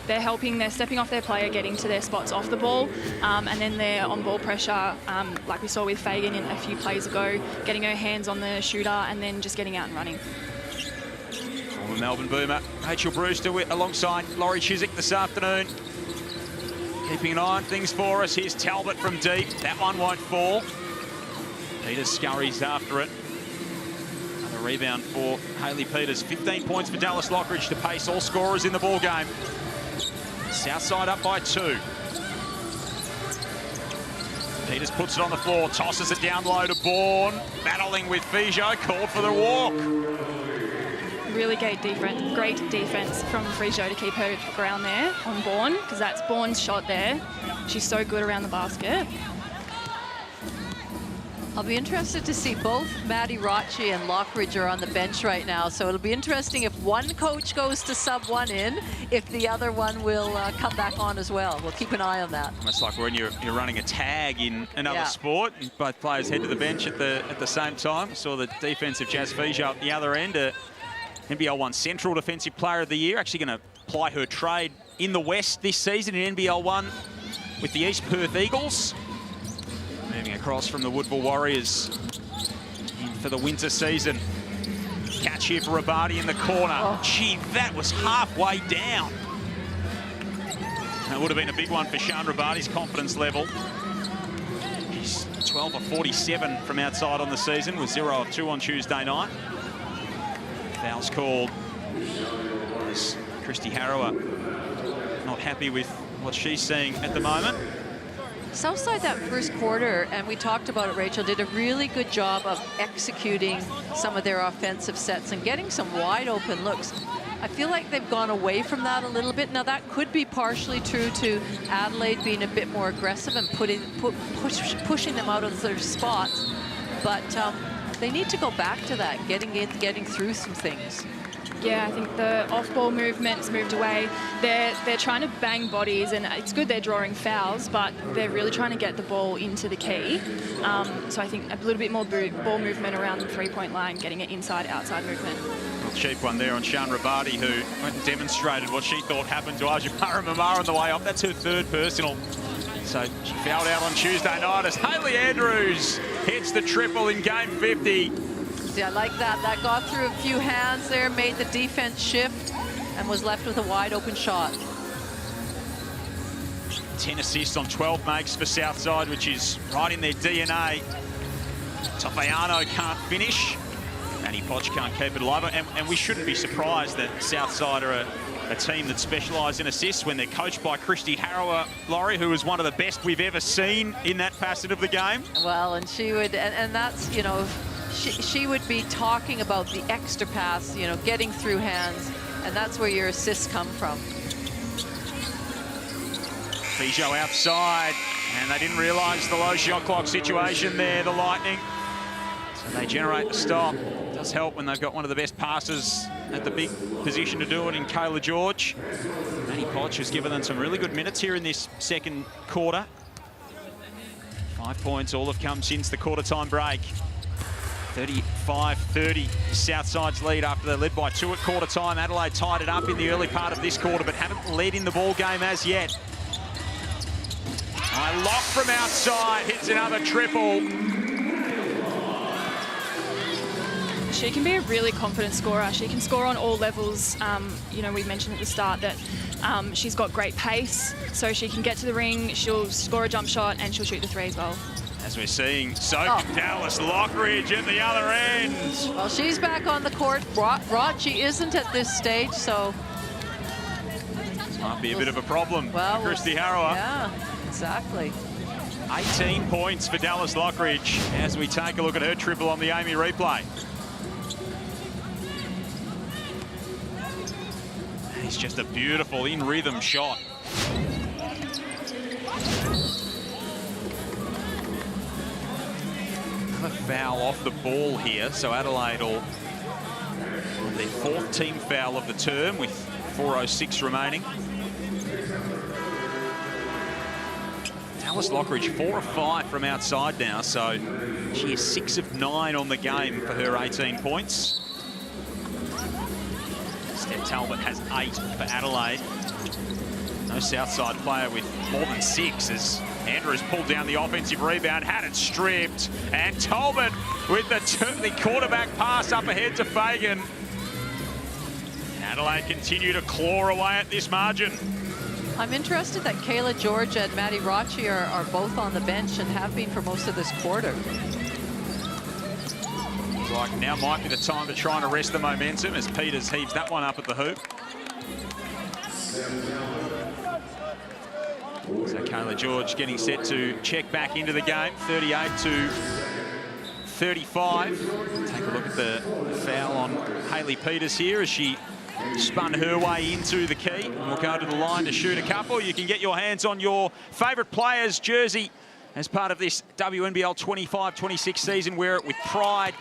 they're helping, they're stepping off their player, getting to their spots off the ball, and then they're on ball pressure, like we saw with Fagan in a few plays ago, getting her hands on the shooter and then just getting out and running. Former Melbourne Boomer, Rachel Brewster alongside Laurie Chiswick this afternoon. Keeping an eye on things for us. Here's Talbot from deep. That one won't fall. Peters scurries after it. Another rebound for Hayley Peters. 15 points for Dallas Lockridge to pace all scorers in the ball game. Southside up by 2. Peters puts it on the floor, tosses it down low to Bourne. Battling with Fijo, called for the walk. Really great defense from Frijo to keep her ground there on Bourne, because that's Bourne's shot there. She's so good around the basket. I'll be interested to see both Manny Poch and Lockridge are on the bench right now. So it'll be interesting if one coach goes to sub one in, if the other one will come back on as well. We'll keep an eye on that. Almost like when you're running a tag in another sport, and both players head to the bench at the same time. Saw the defensive Jazz Fijo at the other end, NBL1 Central Defensive Player of the Year, actually going to ply her trade in the West this season in NBL1 with the East Perth Eagles. Moving across from the Woodville Warriors in for the winter season. Catch here for Rabati in the corner. Oh. Gee, that was halfway down. That would have been a big one for Sian Rabati's confidence level. She's 12 of 47 from outside on the season with 0 of 2 on Tuesday night. Foul's called. Christy Harrower not happy with what she's seeing at the moment. Southside that first quarter, and we talked about it, Rachel, did a really good job of executing some of their offensive sets and getting some wide open looks. I feel like they've gone away from that a little bit. Now that could be partially true to Adelaide being a bit more aggressive and pushing them out of their spots, but they need to go back to that, getting through some things. Yeah, I think the off-ball movement's moved away. They're trying to bang bodies, and it's good they're drawing fouls, but they're really trying to get the ball into the key. So I think a little bit more ball movement around the three-point line, getting it inside-outside movement. Well, cheap one there on Sian Rabati, who went and demonstrated what she thought happened to Arjumara Mamara on the way off. That's her third personal. So she fouled out on Tuesday night as Hayley Andrews hits the triple in game 50. See, I like that. That got through a few hands there, made the defense shift, and was left with a wide open shot. 10 assists on 12 makes for Southside, which is right in their DNA. Tofayano can't finish. Manny Poch can't keep it alive. And we shouldn't be surprised that Southside are a team that specialise in assists when they're coached by Christy Harrower, Laurie, who is one of the best we've ever seen in that facet of the game. Well, and she would, and that's, you know, she would be talking about the extra pass, you know, getting through hands, and that's where your assists come from. Fijo outside, and they didn't realise the low shot clock situation there, the Lightning. So they generate the stop. It does help when they've got one of the best passers at the big position to do it in Kayla George. Manny Poch has given them some really good minutes here in this second quarter. 5 points, all have come since the quarter-time break. 35-30, Southside's lead after they're led by 2 at quarter time. Adelaide tied it up in the early part of this quarter, but haven't led in the ball game as yet. Lock from outside, hits another triple. She can be a really confident scorer. She can score on all levels. You know, we mentioned at the start that she's got great pace, so she can get to the ring, she'll score a jump shot, and she'll shoot the three as well. As we're seeing, Dallas Lockridge at the other end. Well, she's back on the court. Rochi isn't at this stage, so... Might be a bit of a problem for Christy Harrower. Yeah, exactly. 18 points for Dallas Lockridge as we take a look at her triple on the Amy replay. It's just a beautiful in-rhythm shot. Another foul off the ball here, so Adelaide will their 4th team foul of the term with 4:06 remaining. Dallas Lockridge 4 of 5 from outside now, so she is 6 of 9 on the game for her 18 points. Steph Talbot has 8 for Adelaide. No Southside player with more than 6 as Andrews pulled down the offensive rebound, had it stripped, and Talbot with the quarterback pass up ahead to Fagan. And Adelaide continue to claw away at this margin. I'm interested that Kayla George and Manny Poch are both on the bench and have been for most of this quarter. Like now might be the time to try and arrest the momentum as Peters heaves that one up at the hoop. So Kayla George getting set to check back into the game, 38-35. Take a look at the foul on Hayley Peters here as she spun her way into the key. And we'll go to the line to shoot a couple. You can get your hands on your favourite player's jersey as part of this WNBL 25-26 season. Wear it with pride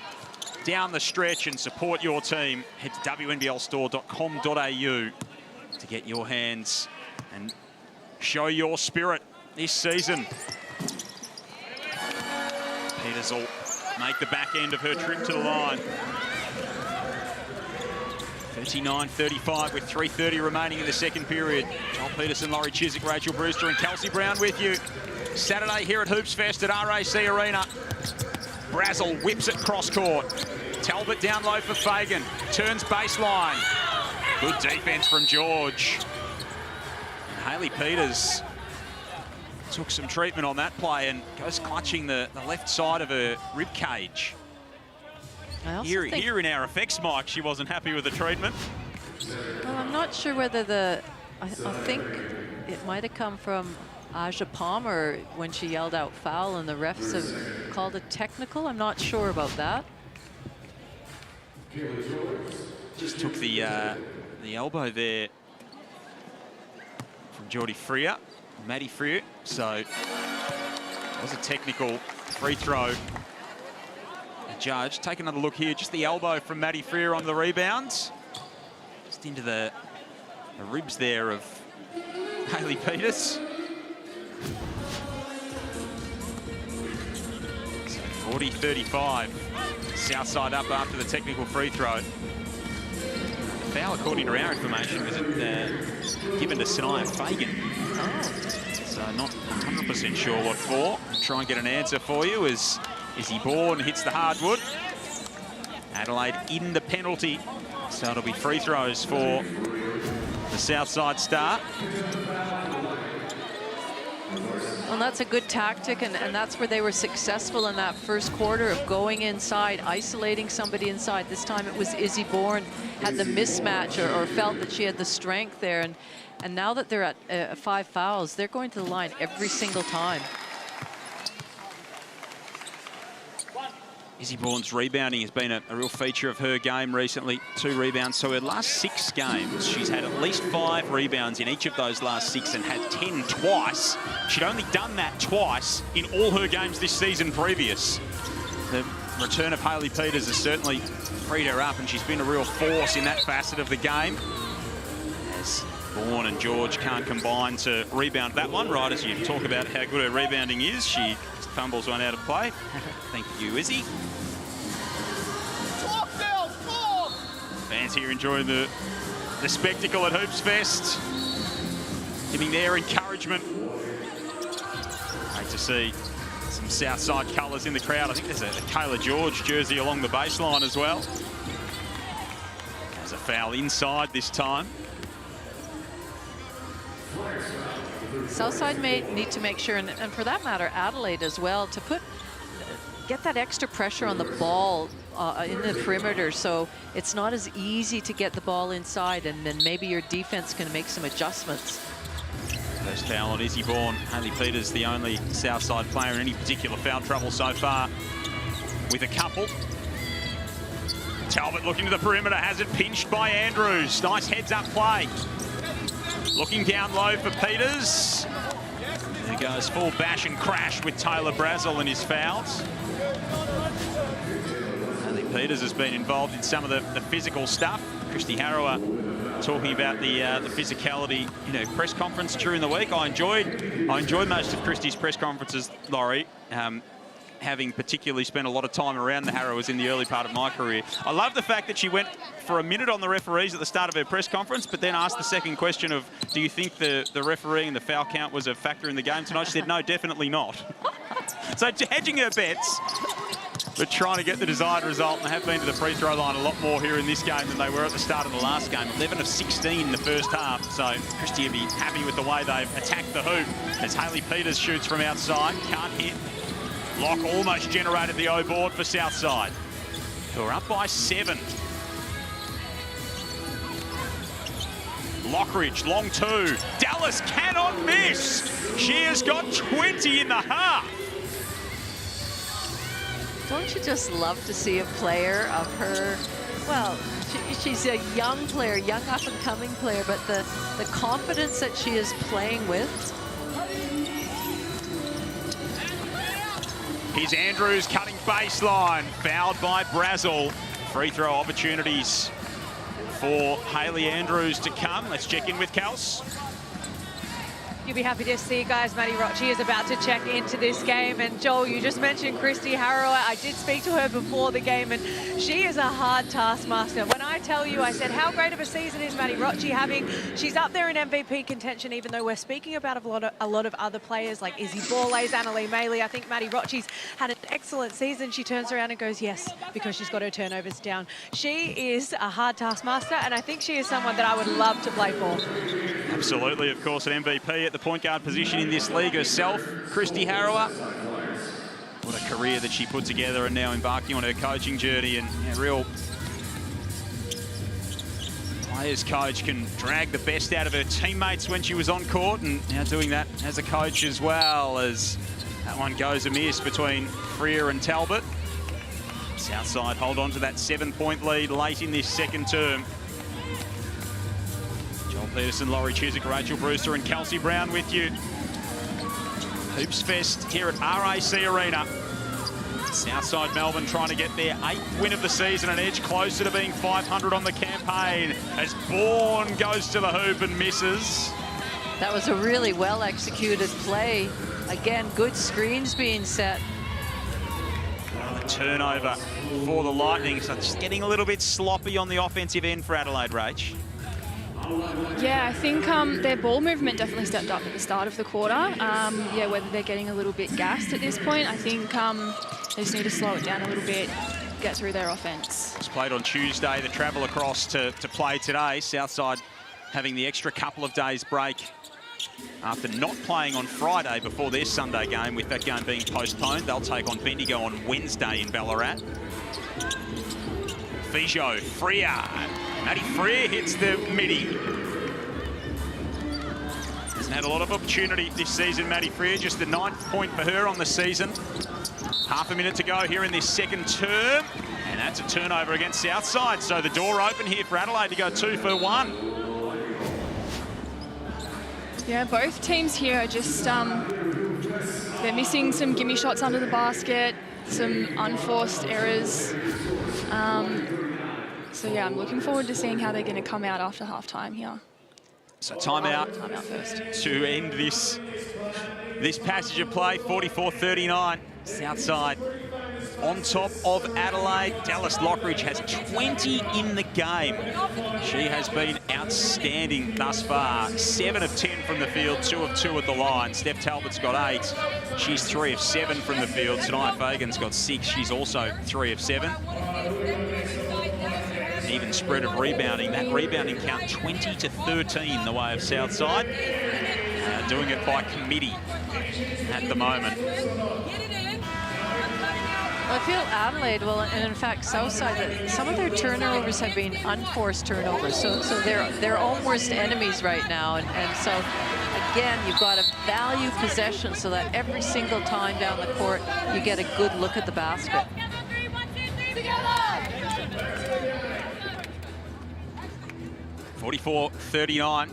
down the stretch and support your team. Head to WNBLstore.com.au to get your hands and show your spirit this season. Peters will make the back end of her trip to the line. 39-35 with 3:30 remaining in the second period. Joel Peterson, Laurie Chiswick, Rachel Brewster and Kelsey Brown with you. Saturday here at Hoops Fest at RAC Arena. Brazel whips it cross court. Talbot down low for Fagan. Turns baseline. Good defense from George. And Hayley Peters took some treatment on that play and goes clutching the left side of her rib cage. Here in our effects mic, she wasn't happy with the treatment. Well, I'm not sure whether I think it might have come from Aja Palmer when she yelled out foul and the refs have called it technical. I'm not sure about that. Just took the elbow there from Geordie Freer, Maddie Freer. So it was a technical free throw. The judge, take another look here. Just the elbow from Maddie Freer on the rebounds. Just into the ribs there of Hayley Peters. So 40-35. Southside up after the technical free throw. The foul, according to our information, was given to Sanaya Fagan. So not 100% sure what for. Try and get an answer for you as Izzy Bourne hits the hardwood. Adelaide in the penalty. So it'll be free throws for the Southside star. Well, that's a good tactic, and that's where they were successful in that first quarter of going inside, isolating somebody inside. This time it was Izzy Bourne had the mismatch or felt that she had the strength there. And now that they're at 5 fouls, they're going to the line every single time. Izzy Bourne's rebounding has been a real feature of her game recently. 2 rebounds. So her last 6 games, she's had at least 5 rebounds in each of those last 6 and had 10 twice. She'd only done that twice in all her games this season previous. The return of Hayley Peters has certainly freed her up, and she's been a real force in that facet of the game. As Bourne and George can't combine to rebound that one, right as you talk about how good her rebounding is. She fumbles one out of play. Thank you, Izzy. Fans here enjoying the spectacle at Hoops Fest, giving their encouragement. Great to see some Southside colours in the crowd. I think there's a Kayla George jersey along the baseline as well. There's a foul inside this time. Southside may need to make sure, and for that matter, Adelaide as well, to get that extra pressure on the ball in the perimeter, so it's not as easy to get the ball inside, and then maybe your defense can make some adjustments. First foul on Izzy Bourne. Hayley Peters, the only Southside player in any particular foul trouble so far, with a couple. Talbot looking to the perimeter, has it pinched by Andrews. Nice heads-up play. Looking down low for Peters. There goes full bash and crash with Taylor Brazel and his fouls. Hayley Peters has been involved in some of the physical stuff. Christy Harrower talking about the physicality in her press conference during the week. I enjoyed most of Christy's press conferences, Laurie. Having particularly spent a lot of time around the Harrowers in the early part of my career. I love the fact that she went for a minute on the referees at the start of her press conference, but then asked the second question of, do you think the refereeing and the foul count was a factor in the game tonight? She said, no, definitely not. So hedging her bets, but trying to get the desired result, and they have been to the free throw line a lot more here in this game than they were at the start of the last game. 11 of 16 in the first half, so Christy will be happy with the way they've attacked the hoop as Hayley Peters shoots from outside, can't hit. Lock almost generated the O board for Southside, who are up by 7. Lockridge, long 2. Dallas cannot miss. She has got 20 in the half. Don't you just love to see a player of her? Well, she's a young player, young up-and-coming player, but the confidence that she is playing with. Here's Andrews cutting baseline, fouled by Brazel. Free throw opportunities for Hayley Andrews to come. Let's check in with Kels. You'll be happy to see, guys, Manny Poch is about to check into this game. And Joel, you just mentioned Christy Harrower. I did speak to her before the game, and she is a hard taskmaster. When I tell you, I said, how great of a season is Manny Poch having? She's up there in MVP contention, even though we're speaking about a lot of other players like Izzy Borlase, Annalee Maley. I think Manny Poch's had an excellent season. She turns around and goes, yes, because she's got her turnovers down. She is a hard taskmaster, and I think she is someone that I would love to play for. Absolutely, of course, an MVP at the point guard position in this league herself, Christy Harrower. What a career that she put together, and now embarking on her coaching journey. And a real players coach, can drag the best out of her teammates when she was on court, and now doing that as a coach as well, as that one goes amiss between Freer and Talbot. Southside hold on to that 7-point lead late in this second term. Joel Peterson, Laurie Chiswick, Rachel Brewster and Kelsey Brown with you. Hoops Fest here at RAC Arena. Southside Melbourne trying to get their 8th win of the season, an edge closer to being 500 on the campaign, as Bourne goes to the hoop and misses. That was a really well executed play. Again, good screens being set. A turnover for the Lightning, so just getting a little bit sloppy on the offensive end for Adelaide, Rach. Yeah, I think their ball movement definitely stepped up at the start of the quarter. Yeah, whether they're getting a little bit gassed at this point, I think they just need to slow it down a little bit, get through their offense. It's played on Tuesday, the travel across to play today. Southside having the extra couple of days break after not playing on Friday before their Sunday game, with that game being postponed. They'll take on Bendigo on Wednesday in Ballarat. Fijo, Freer. Maddie Freer hits the midi. Hasn't had a lot of opportunity this season, Maddie Freer. Just the 9th point for her on the season. Half a minute to go here in this second term. And that's a turnover against Southside. So the door open here for Adelaide to go 2 for 1. Yeah, both teams here are just, they're missing some gimme shots under the basket, some unforced errors. So yeah, I'm looking forward to seeing how they're going to come out after halftime here. So timeout first to end this passage of play. 44-39, Southside on top of Adelaide. Dallas Lockridge has 20 in the game. She has been outstanding thus far. 7 of 10 from the field, 2 of 2 at the line. Steph Talbot's got 8. She's 3 of 7 from the field. Tonight Fagan's got 6. She's also 3 of 7. Even spread of rebounding. That rebounding count 20 to 13 the way of Southside. Doing it by committee at the moment. I feel Adelaide, well, and in fact Southside, that some of their turnovers have been unforced turnovers, so they're their own worst enemies right now, and so again you've got to value possession so that every single time down the court you get a good look at the basket. 44-39,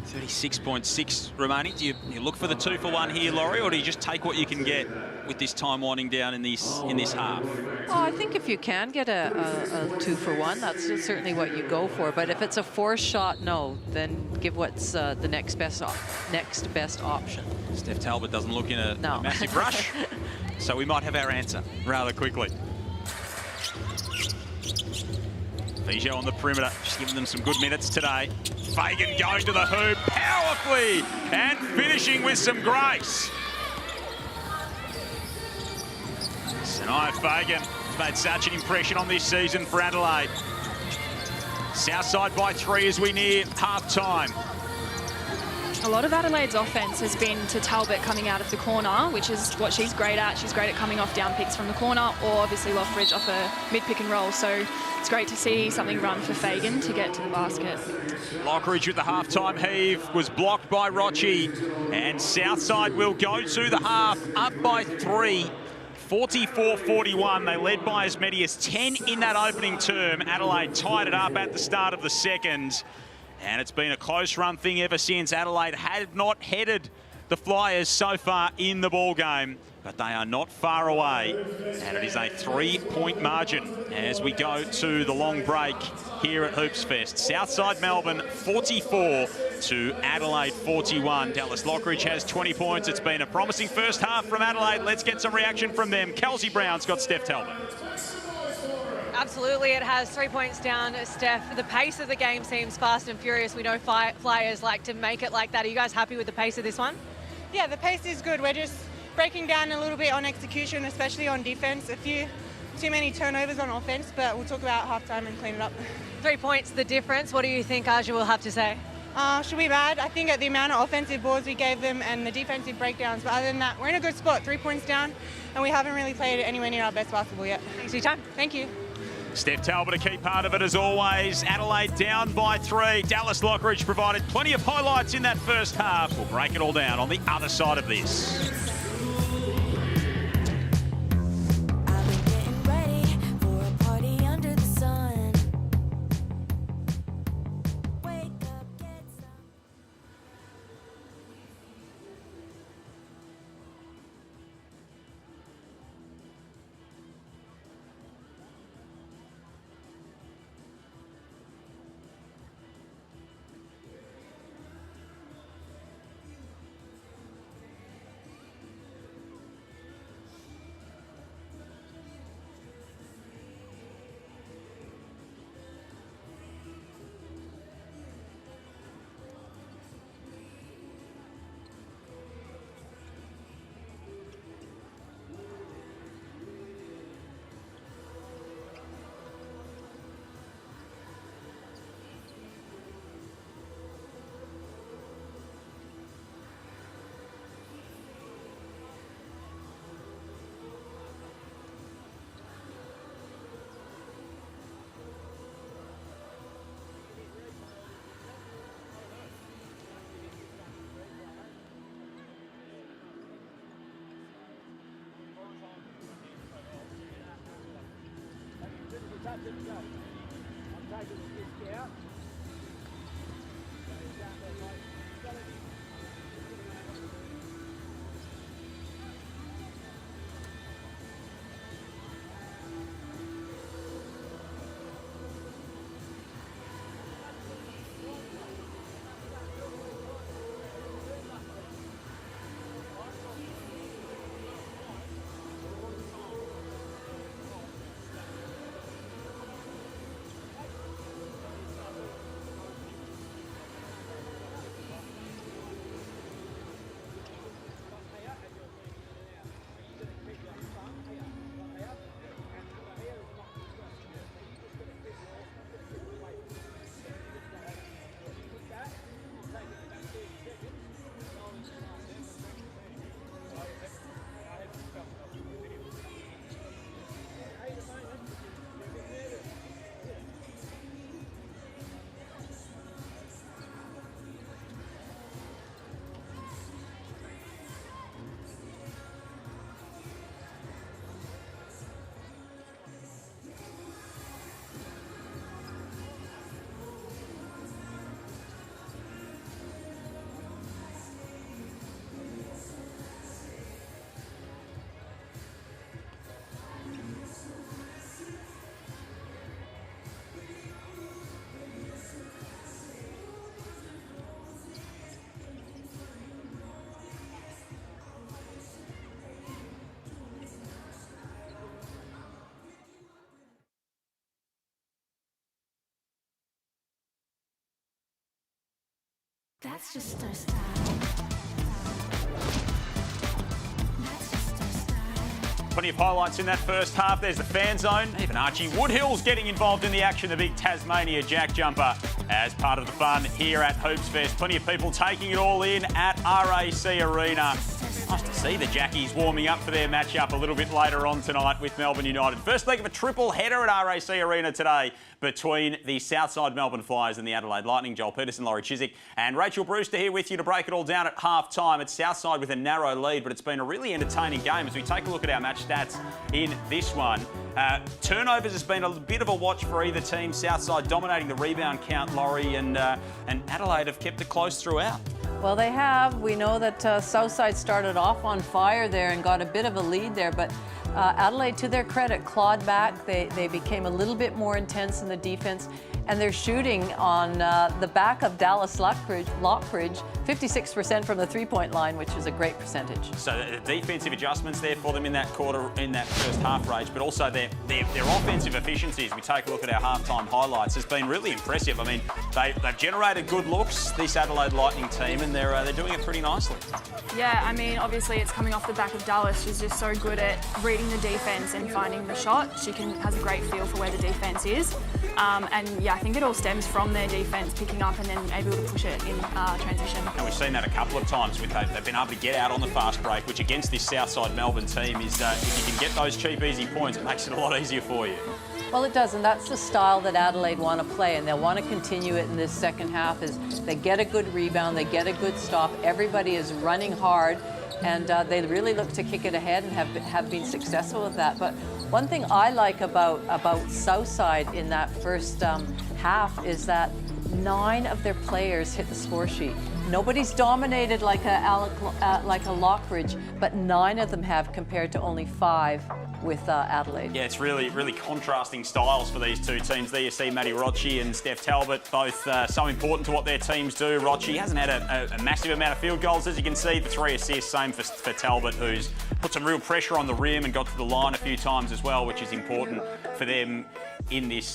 36.6 remaining. Do you look for the 2 for 1 here, Laurie, or do you just take what you can get with this time winding down in this half? Oh, I think if you can get a 2 for 1, that's certainly what you go for. But if it's a forced shot, no, then give what's the next best option. Steph Talbot doesn't look in a massive rush, so we might have our answer rather quickly. Fijo on the perimeter, just giving them some good minutes today. Fagan going to the hoop powerfully and finishing with some grace. Sanaya Fagan has made such an impression on this season for Adelaide. Southside by 3 as we near half-time. A lot of Adelaide's offense has been to Talbot coming out of the corner, which is what she's great at. She's great at coming off down picks from the corner, or obviously Lockridge off a mid-pick and roll. So it's great to see something run for Fagan to get to the basket. Lockridge with the half-time heave was blocked by Rochi, and Southside will go to the half, up by 3. 44-41. They led by as many as 10 in that opening term. Adelaide tied it up at the start of the second. And it's been a close run thing ever since. Adelaide had not headed the Flyers so far in the ball game, but they are not far away, and it is a 3-point margin as we go to the long break here at Hoops Fest. Southside Melbourne 44 to Adelaide 41. Dallas Lockridge has 20 points. It's been a promising first half from Adelaide. Let's get some reaction from them. Kelsey Brown's got Steph Talbot. Absolutely, it has 3 points down, Steph. The pace of the game seems fast and furious. We know Flyers like to make it like that. Are you guys happy with the pace of this one? Yeah, the pace is good. We're just breaking down a little bit on execution, especially on defense. A few too many turnovers on offense, but we'll talk about halftime and clean it up. 3 points, the difference. What do you think Aja will have to say? Should be bad. I think at the amount of offensive boards we gave them and the defensive breakdowns, but other than that, we're in a good spot. 3 points down, and we haven't really played anywhere near our best basketball yet. Thanks for your time. Thank you. Steph Talbot, a key part of it as always. Adelaide down by 3. Dallas Lockridge provided plenty of highlights in that first half. We'll break it all down on the other side of this. That's just our style. Plenty of highlights in that first half. There's the fan zone. Even Archie Woodhill's getting involved in the action. The big Tasmania jack jumper as part of the fun here at Hoops Fest. Plenty of people taking it all in at RAC Arena. Nice to see the Jackies warming up for their matchup a little bit later on tonight with Melbourne United. First leg of a triple header at RAC Arena today between the Southside Melbourne Flyers and the Adelaide Lightning. Joel Peterson, Laurie Chiswick and Rachel Brewster here with you to break it all down at half-time. It's Southside with a narrow lead, but it's been a really entertaining game as we take a look at our match stats in this one. Turnovers has been a bit of a watch for either team. Southside dominating the rebound count, Laurie, and Adelaide have kept it close throughout. Well, they have. We know that Southside started off on fire there and got a bit of a lead there, but Adelaide, to their credit, clawed back. They became a little bit more intense in the defense, and they're shooting on the back of Dallas Lockbridge, 56% from the three-point line, which is a great percentage. So the defensive adjustments there for them in that quarter, in that first half range, but also their offensive efficiencies. We take a look at our halftime highlights. Has been really impressive. I mean, they've generated good looks, this Adelaide Lightning team, and they're doing it pretty nicely. Yeah, I mean, obviously it's coming off the back of Dallas. She's just so good at reading the defence and finding the shot. She has a great feel for where the defence is. And yeah, I think it all stems from their defence picking up and then able to push it in transition. And we've seen that a couple of times. They've been able to get out on the fast break, which against this Southside Melbourne team is, if you can get those cheap, easy points, it makes it a lot easier for you. Well, it does, and that's the style that Adelaide want to play, and they'll want to continue it in this second half. Is they get a good rebound, they get a good stop, everybody is running hard, and they really look to kick it ahead and have been successful with that. But one thing I like about Southside in that first half is that 9 of their players hit the score sheet. Nobody's dominated like a Lockbridge, but 9 of them have compared to only 5 with Adelaide. Yeah, it's really, really contrasting styles for these two teams. There you see Manny Poch and Steph Talbot, both so important to what their teams do. Poch hasn't had a massive amount of field goals, as you can see. The 3 assists, same for Talbot, who's put some real pressure on the rim and got to the line a few times as well, which is important for them in this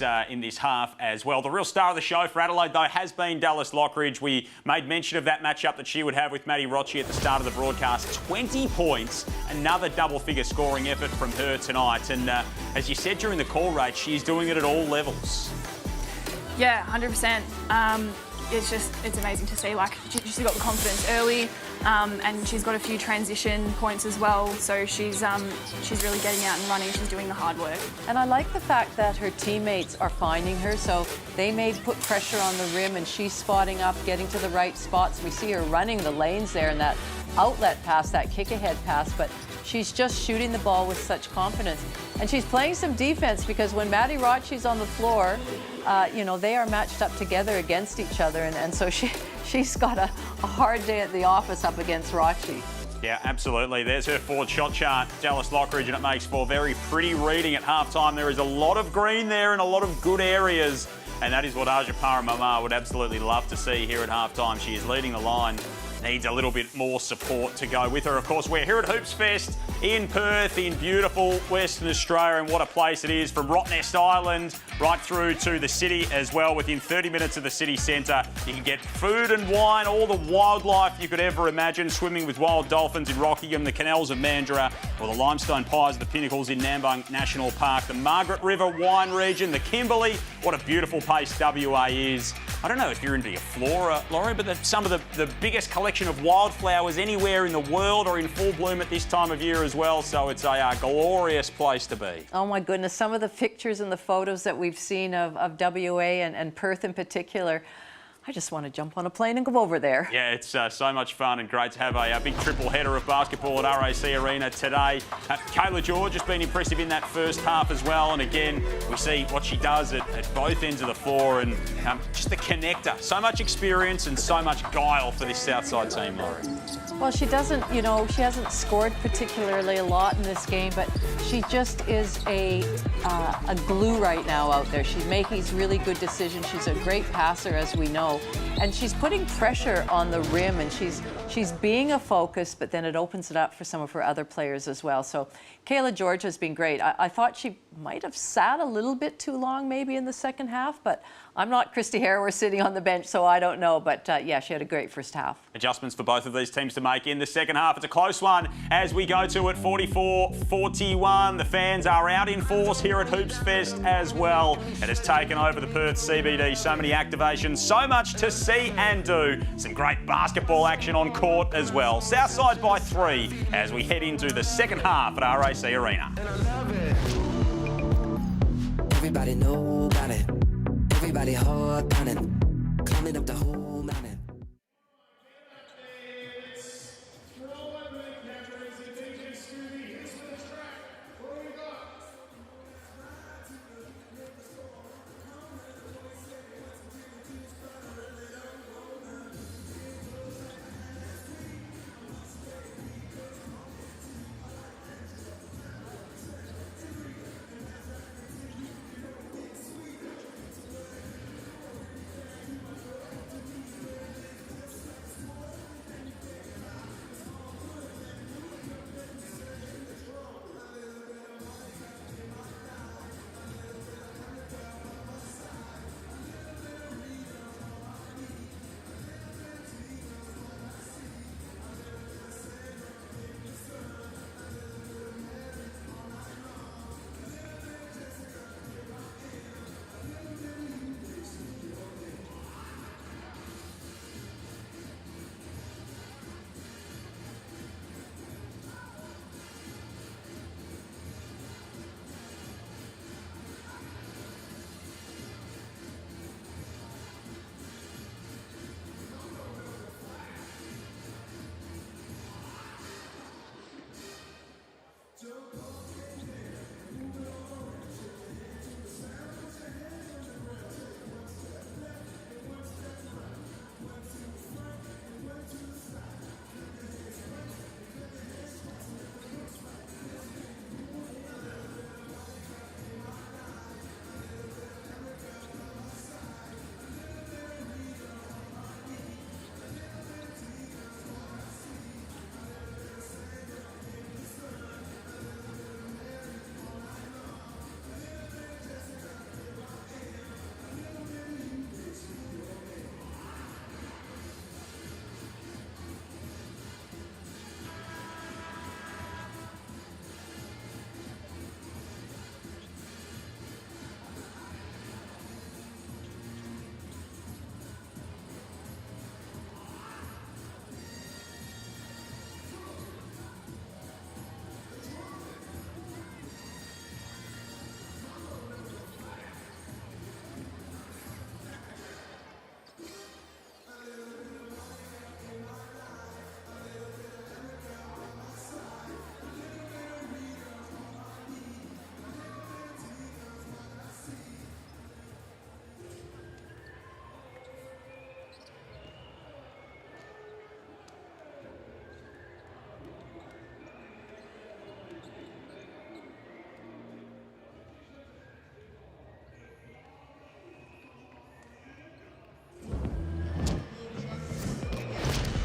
half as well. The real star of the show for Adelaide, though, has been Dallas Lockbridge. We made mention of that matchup that she would have with Manny Poch at the start of the broadcast. 20 points, another double-figure scoring effort from her tonight. And as you said during the call rate, she's doing it at all levels. Yeah, 100%. It's amazing to see. Like, she's got the confidence early, and she's got a few transition points as well. So she's really getting out and running. She's doing the hard work. And I like the fact that her teammates are finding her. So they may put pressure on the rim, and she's spotting up, getting to the right spots. We see her running the lanes there, and that outlet pass, that kick-ahead pass, but she's just shooting the ball with such confidence. And she's playing some defense, because when Manny Poch's on the floor, you know, they are matched up together against each other, and so she's got a hard day at the office up against Rochi. Yeah, absolutely. There's her forward shot chart, Dallas Lockbridge, and it makes for very pretty reading at halftime. There is a lot of green there and a lot of good areas, and that is what Aja Paramama would absolutely love to see here at halftime. She is leading the line. Needs a little bit more support to go with her. Of course, we're here at Hoops Fest in Perth, in beautiful Western Australia, and what a place it is, from Rottnest Island right through to the city as well. Within 30 minutes of the city centre, you can get food and wine, all the wildlife you could ever imagine, swimming with wild dolphins in Rockingham, the canals of Mandurah, or the limestone pies of the pinnacles in Nambung National Park, the Margaret River wine region, the Kimberley. What a beautiful place WA is. I don't know if you're into your flora, Laurie, but some of the biggest collection of wildflowers anywhere in the world are in full bloom at this time of year as well, so it's a glorious place to be. Oh my goodness, some of the pictures and the photos that we've seen of WA and Perth in particular, I just want to jump on a plane and go over there. Yeah, it's so much fun and great to have a big triple header of basketball at RAC Arena today. Kayla George has been impressive in that first half as well, and again, we see what she does at both ends of the floor, and just the connector. So much experience and so much guile for this Southside team, Laurie. Well, she doesn't, you know, she hasn't scored particularly a lot in this game, but she just is a glue right now out there. She's making these really good decisions. She's a great passer, as we know, and she's putting pressure on the rim, and she's being a focus, but then it opens it up for some of her other players as well. So Kayla George has been great. I thought she might have sat a little bit too long maybe in the second half, but I'm not Christy Harrower sitting on the bench, so I don't know. But yeah, she had a great first half. Adjustments for both of these teams to make in the second half. It's a close one as we go to it, 44-41. The fans are out in force here at Hoops Fest as well. It has taken over the Perth CBD. So many activations, so much to see and do. Some great basketball action on court as well. Southside by 3 as we head into the second half at RAC Arena. Everybody know about it. Everybody hard on it. Climbing up the whole mountain.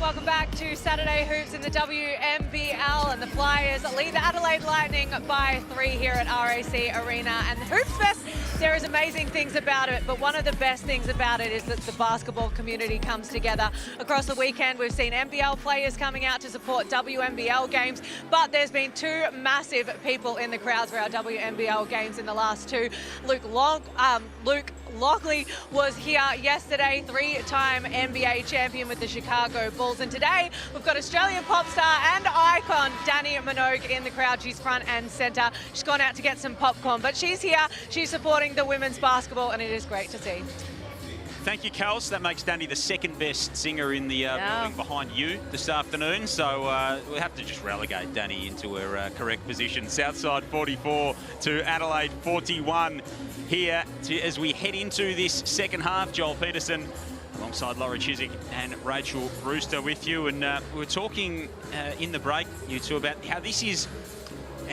welcome back to Saturday Hoops in the WNBL, and the Flyers lead the Adelaide Lightning by 3 here at RAC Arena. And the Hoops Fest, there is amazing things about it, but one of the best things about it is that the basketball community comes together. Across the weekend, we've seen NBL players coming out to support WNBL games, but there's been 2 massive people in the crowds for our WNBL games in the last 2. Luke Lockley was here yesterday, 3-time NBA champion with the Chicago Bulls. And today we've got Australian pop star and icon Dani Minogue in the crowd. She's front and centre. She's gone out to get some popcorn, but she's here. She's supporting the women's basketball, and it is great to see. Thank you, Kels. That makes Dani the second best singer in the building behind you this afternoon. So we'll have to just relegate Dani into her correct position. Southside 44 to Adelaide 41 here as we head into this second half. Joel Peterson alongside Laurie Chiswick and Rachel Brewster with you. And we were talking in the break, you two, about how this is,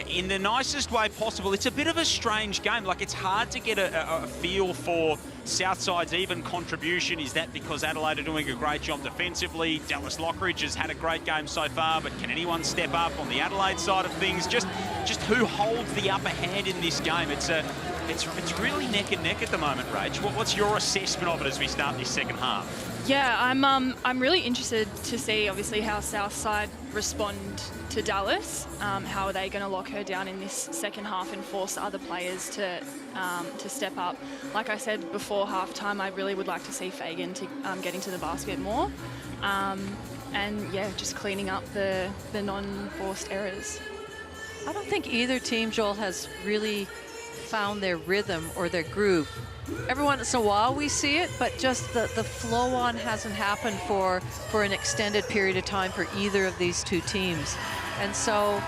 in the nicest way possible, it's a bit of a strange game. Like, it's hard to get a feel for Southside's even contribution. Is that because Adelaide are doing a great job defensively? Dallas Lockridge has had a great game so far, but can anyone step up on the Adelaide side of things? Just who holds the upper hand in this game? It's really neck and neck at the moment, Rach. What's your assessment of it as we start this second half? Yeah, I'm really interested to see, obviously, how Southside respond to Dallas. How are they going to lock her down in this second half and force other players to step up? Like I said before halftime, I really would like to see Fagan to get into the basket more, and yeah, just cleaning up the non-forced errors. I don't think either team, Joel, has really found their rhythm or their groove. Every once in a while we see it, but just the flow on hasn't happened for an extended period of time for either of these two teams. And so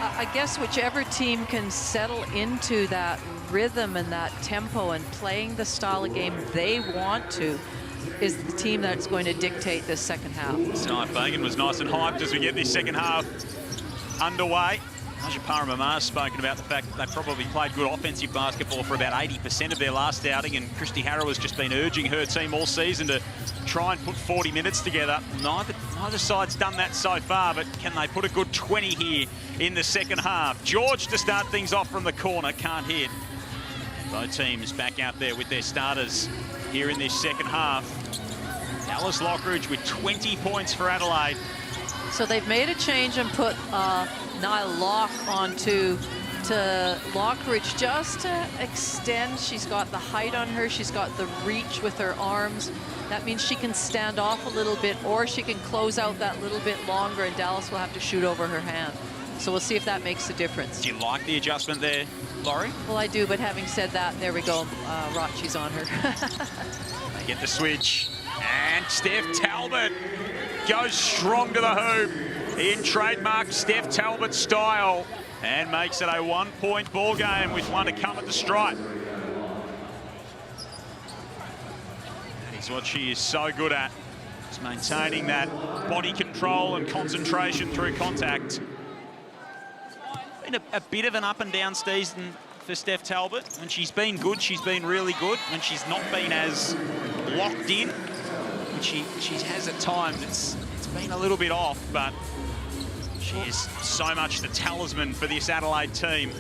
I guess whichever team can settle into that rhythm and that tempo and playing the style of game they want to is the team that's going to dictate this second half. Tonight, Fagan was nice and hyped as we get this second half underway. Ajapara Mama's spoken about the fact that they probably played good offensive basketball for about 80% of their last outing, and Christy Harrow has just been urging her team all season to try and put 40 minutes together. Neither side's done that so far, but can they put a good 20 here in the second half? George to start things off from the corner, can't hit. Both teams back out there with their starters here in this second half. Dallas Lockridge with 20 points for Adelaide. So they've made a change and put Nyla Locke onto Lockridge just to extend. She's got the height on her. She's got the reach with her arms. That means she can stand off a little bit, or she can close out that little bit longer, and Dallas will have to shoot over her hand. So we'll see if that makes a difference. Do you like the adjustment there, Laurie? Well, I do, but having said that, there we go. Rotchi's on her. They get the switch. And Steph Talbot goes strong to the hoop in trademark Steph Talbot style and makes it a 1-point ball game with one to come at the stripe. That is what she is so good at, is maintaining that body control and concentration through contact. Been a bit of an up and down season for Steph Talbot. When she's been good, she's been really good. When she's not been as locked in, which she has at times, it's been a little bit off, but she is so much the talisman for this Adelaide team.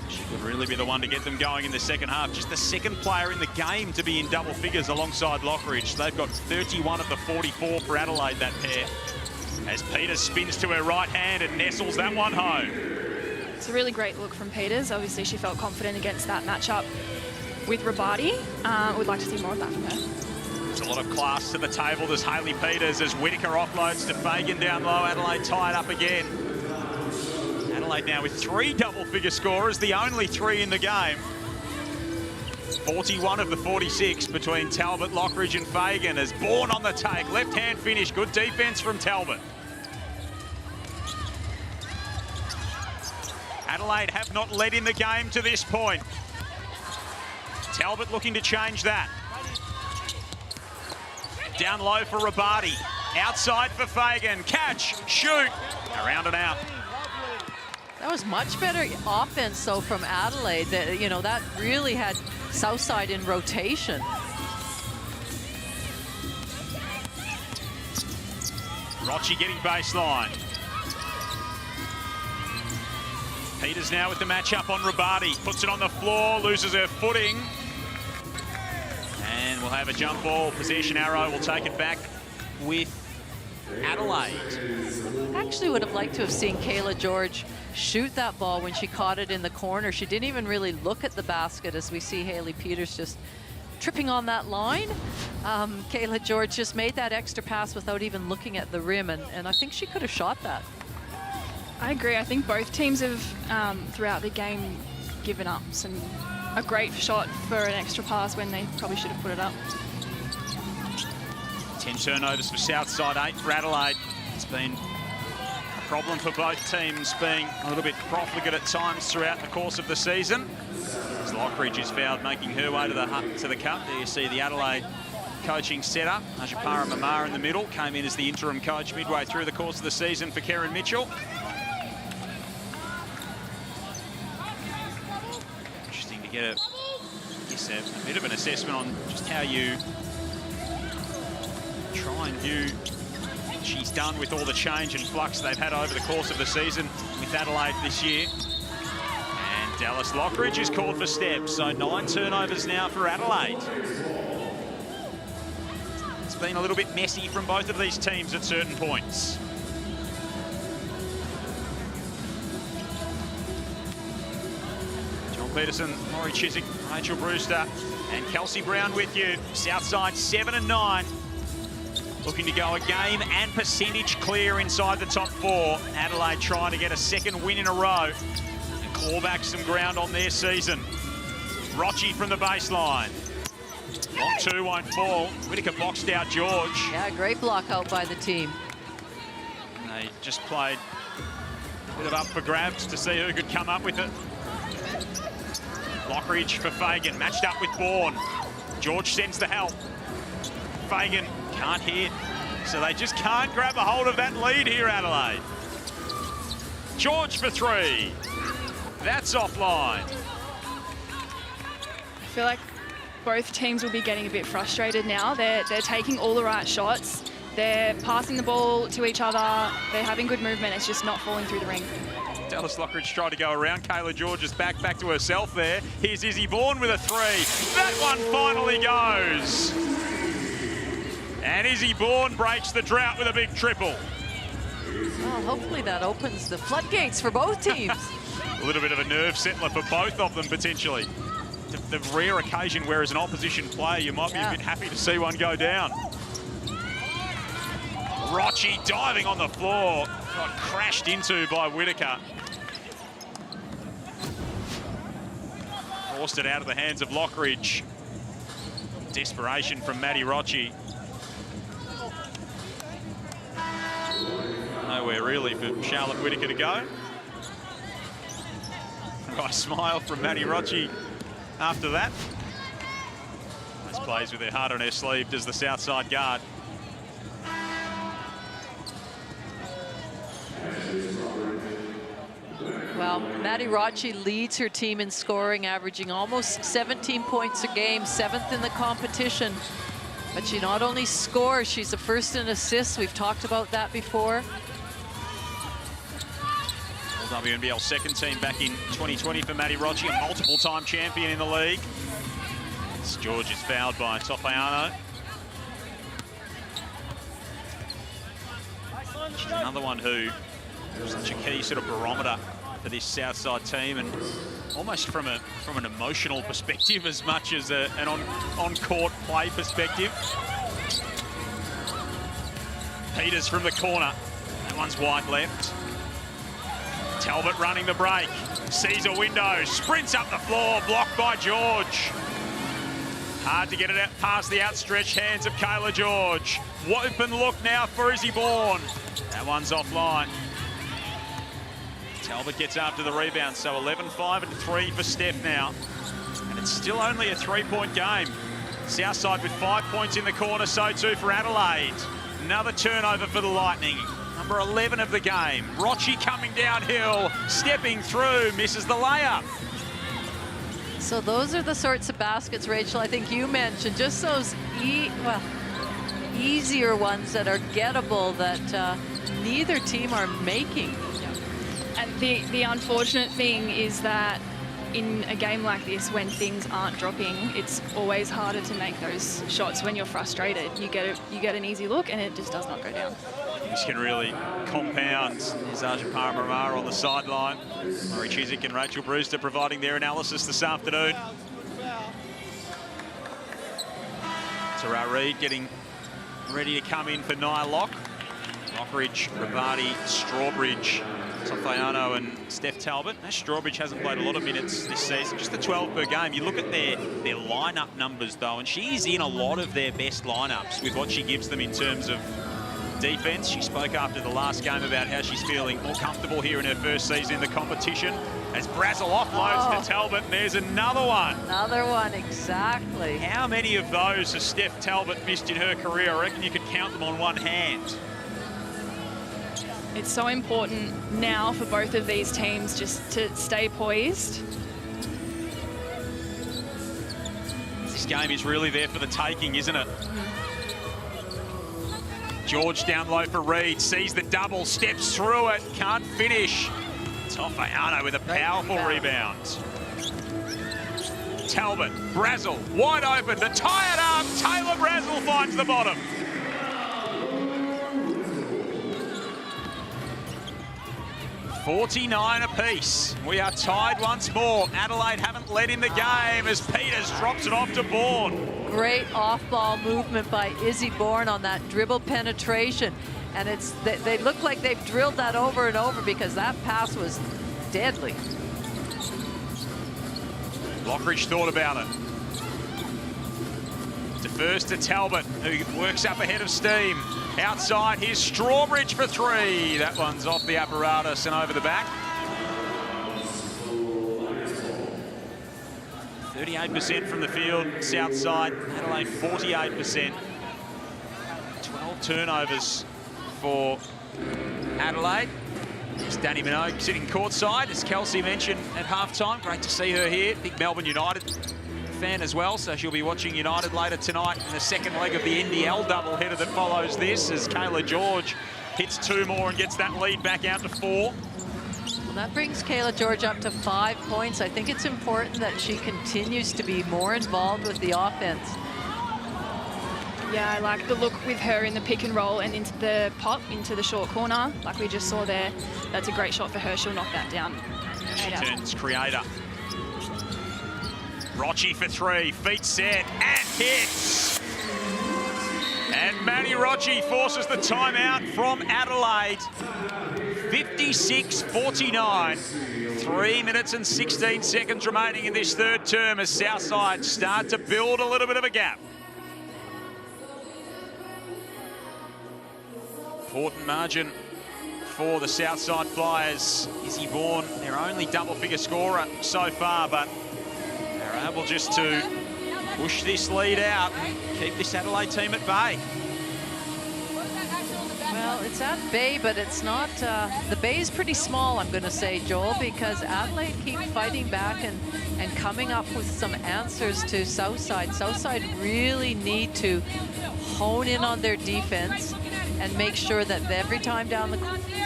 She could really be the one to get them going in the second half. Just the second player in the game to be in double figures alongside Lockridge. They've got 31 of the 44 for Adelaide, that pair. As Peters spins to her right hand and nestles that one home. It's a really great look from Peters. Obviously, she felt confident against that matchup with Rabati. Would like to see more of that from her. There's a lot of class to the table. There's Hayley Peters as Whitaker offloads to Fagan down low. Adelaide tied up again. Adelaide now with 3 double-figure scorers, the only 3 in the game. 41 of the 46 between Talbot, Lockridge and Fagan as Bourne on the take. Left-hand finish. Good defense from Talbot. Adelaide have not led in the game to this point. Talbot looking to change that. Down low for Rabati. Outside for Fagan. Catch, shoot, around and out. That was much better offense, though, from Adelaide. That, you know, that really had Southside in rotation. Rochi getting baseline. Peters now with the matchup on Rabati. Puts it on the floor, loses her footing. And we'll have a jump ball. Possession arrow will take it back with Adelaide. I actually would have liked to have seen Kayla George shoot that ball when she caught it in the corner. She didn't even really look at the basket, as we see Hayley Peters just tripping on that line. Kayla George just made that extra pass without even looking at the rim, and I think she could have shot that. I agree. I think both teams have, throughout the game, given up a great shot for an extra pass when they probably should have put it up. 10 turnovers for Southside, 8 for Adelaide. It's been a problem for both teams, being a little bit profligate at times throughout the course of the season. As Lockridge is fouled, making her way to the cup. There you see the Adelaide coaching setup. Ajapara Mamar in the middle, came in as the interim coach midway through the course of the season for Karen Mitchell. Interesting to get a bit of an assessment on just how you try and view what she's done with all the change and flux they've had over the course of the season with Adelaide this year. And Dallas Lockridge is called for steps, so 9 turnovers now for Adelaide. It's been a little bit messy from both of these teams at certain points. John Peterson, Laurie Chiswick, Rachel Brewster and Kelsey Brown with you. Southside 7-9. Looking to go a game and percentage clear inside the top 4. Adelaide trying to get a second win in a row and claw back some ground on their season. Rochi from the baseline. Long 2 won't fall. Whittaker boxed out George. Yeah, great block out by the team. They just played a bit of up for grabs to see who could come up with it. Lockridge for Fagan, matched up with Bourne. George sends the help. Fagan can't hit, so they just can't grab a hold of that lead here, Adelaide. George for 3. That's offline. I feel like both teams will be getting a bit frustrated now. They're taking all the right shots. They're passing the ball to each other. They're having good movement. It's just not falling through the ring. Dallas Lockridge tried to go around. Kayla George is back to herself there. Here's Izzy Bourne with a 3. That one finally goes. And Izzy Bourne breaks the drought with a big triple. Well, hopefully that opens the floodgates for both teams. A little bit of a nerve settler for both of them, potentially. The rare occasion where as an opposition player, you might be a bit happy to see one go down. Rochi diving on the floor. Got crashed into by Whittaker. Forced it out of the hands of Lockridge. Desperation from Maddie Rochi. Nowhere really for Charlotte Whittaker to go. Nice smile from Maddie Rochi after that. Nice plays with her heart on her sleeve, does the Southside guard. Well, Maddie Rochi leads her team in scoring, averaging almost 17 points a game, 7th in the competition. But she not only scores, she's the first in assists. We've talked about that before. WNBL second team back in 2020 for Maddie Rochi, a multiple-time champion in the league. As George is fouled by Topiano. She's another one who was such a key sort of barometer for this Southside team, and almost from an emotional perspective as much as an on-court play perspective. Peters from the corner. That one's wide left. Talbot running the break. Sees a window. Sprints up the floor. Blocked by George. Hard to get it out past the outstretched hands of Kayla George. Open look now for Izzy Bourne. That one's offline. Talbot gets after the rebound, so 11-5 and 3 for Steph now. And it's still only a 3-point game. Southside with 5 points in the corner, so too for Adelaide. Another turnover for the Lightning. Number 11 of the game. Rochi coming downhill, stepping through, misses the layup. So those are the sorts of baskets, Rachel, I think you mentioned. Just those, easier ones that are gettable that neither team are making. And the unfortunate thing is that in a game like this, when things aren't dropping, it's always harder to make those shots when you're frustrated. You get an easy look and it just does not go down. Things can really compound. There's Arja Paramara on the sideline. Laurie Chiswick and Rachel Brewster providing their analysis this afternoon. Tara Reid getting ready to come in for Nia Locke. Lockridge, Rabati, Strawbridge, Tofayano and Steph Talbot. Now, Strawbridge hasn't played a lot of minutes this season, just the 12 per game. You look at their lineup numbers though, and she's in a lot of their best lineups with what she gives them in terms of defense. She spoke after the last game about how she's feeling more comfortable here in her first season in the competition. As Brazel offloads to Talbot, and there's another one. Another one, exactly. How many of those has Steph Talbot missed in her career? I reckon you could count them on one hand. It's so important now for both of these teams just to stay poised. This game is really there for the taking, isn't it? George down low for Reid, sees the double, steps through it, can't finish. Tofayano with a powerful rebound. Talbot, Brazel, wide open, the tie it up. Taylor Brazel finds the bottom. $49 apiece. We are tied once more. Adelaide haven't led in the game as Peters drops it off to Bourne. Great off-ball movement by Izzy Bourne on that dribble penetration. And they look like they've drilled that over and over because that pass was deadly. Lockridge thought about it. Defers to Talbot, who works up ahead of steam. Outside, here's Strawbridge for three. That one's off the apparatus and over the back. 38% from the field, Southside. Adelaide 48%. 12 turnovers for Adelaide. There's Danny Minogue sitting courtside, as Kelsey mentioned at halftime. Great to see her here. Big Melbourne United fan as well, so she'll be watching United later tonight in the second leg of the NBL doubleheader that follows this, as Kayla George hits two more and gets that lead back out to 4. Well, that brings Kayla George up to 5 points. I think it's important that she continues to be more involved with the offense. Yeah, I like the look with her in the pick and roll and into the pop, into the short corner, like we just saw there. That's a great shot for her. She'll knock that down. She turns creator. Rochi for three, feet set, and hits. And Manny Rochi forces the timeout from Adelaide. 56-49. 3 minutes and 16 seconds remaining in this third term as Southside start to build a little bit of a gap. Important margin for the Southside Flyers. Izzy Bourne, their only double-figure scorer so far, but they're able just to push this lead out and keep this Adelaide team at bay. Well, it's at bay, but it's not. The bay is pretty small, I'm going to say, Joel, because Adelaide keep fighting back and coming up with some answers to Southside. Southside really need to hone in on their defense and make sure that every time down the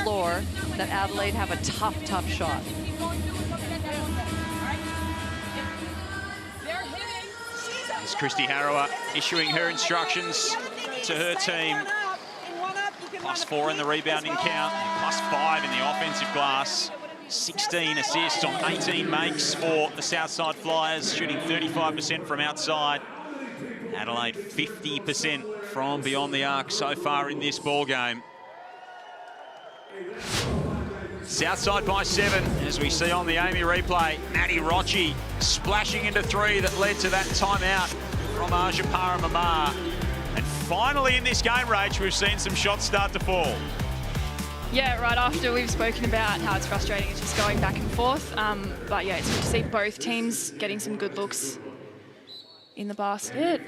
floor that Adelaide have a tough shot. It's Christy Harrower issuing her instructions to her team. +4 in the rebounding count, +5 in the offensive glass. 16 assists on 18 makes for the Southside Flyers, shooting 35% from outside. Adelaide 50% from beyond the arc so far in this ball game. Southside by 7, as we see on the Amy replay. Manny Rochi splashing into 3 that led to that timeout from Arja Paramamar. And finally in this game, Rach, we've seen some shots start to fall. Yeah, right after we've spoken about how it's frustrating, it's just going back and forth. But yeah, it's good to see both teams getting some good looks in the basket.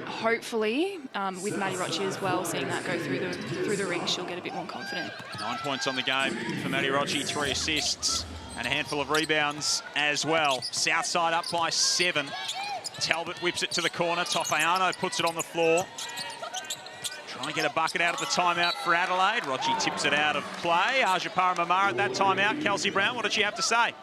Hopefully, with Manny Rochi as well, seeing that go through the ring, she'll get a bit more confident. 9 points on the game for Manny Rochi, 3 assists and a handful of rebounds as well. Southside up by 7. Talbot whips it to the corner. Tofayano puts it on the floor. Trying to get a bucket out of the timeout for Adelaide. Rochi tips it out of play. Aja Paramamara at that timeout. Kelsey Brown, what did she have to say?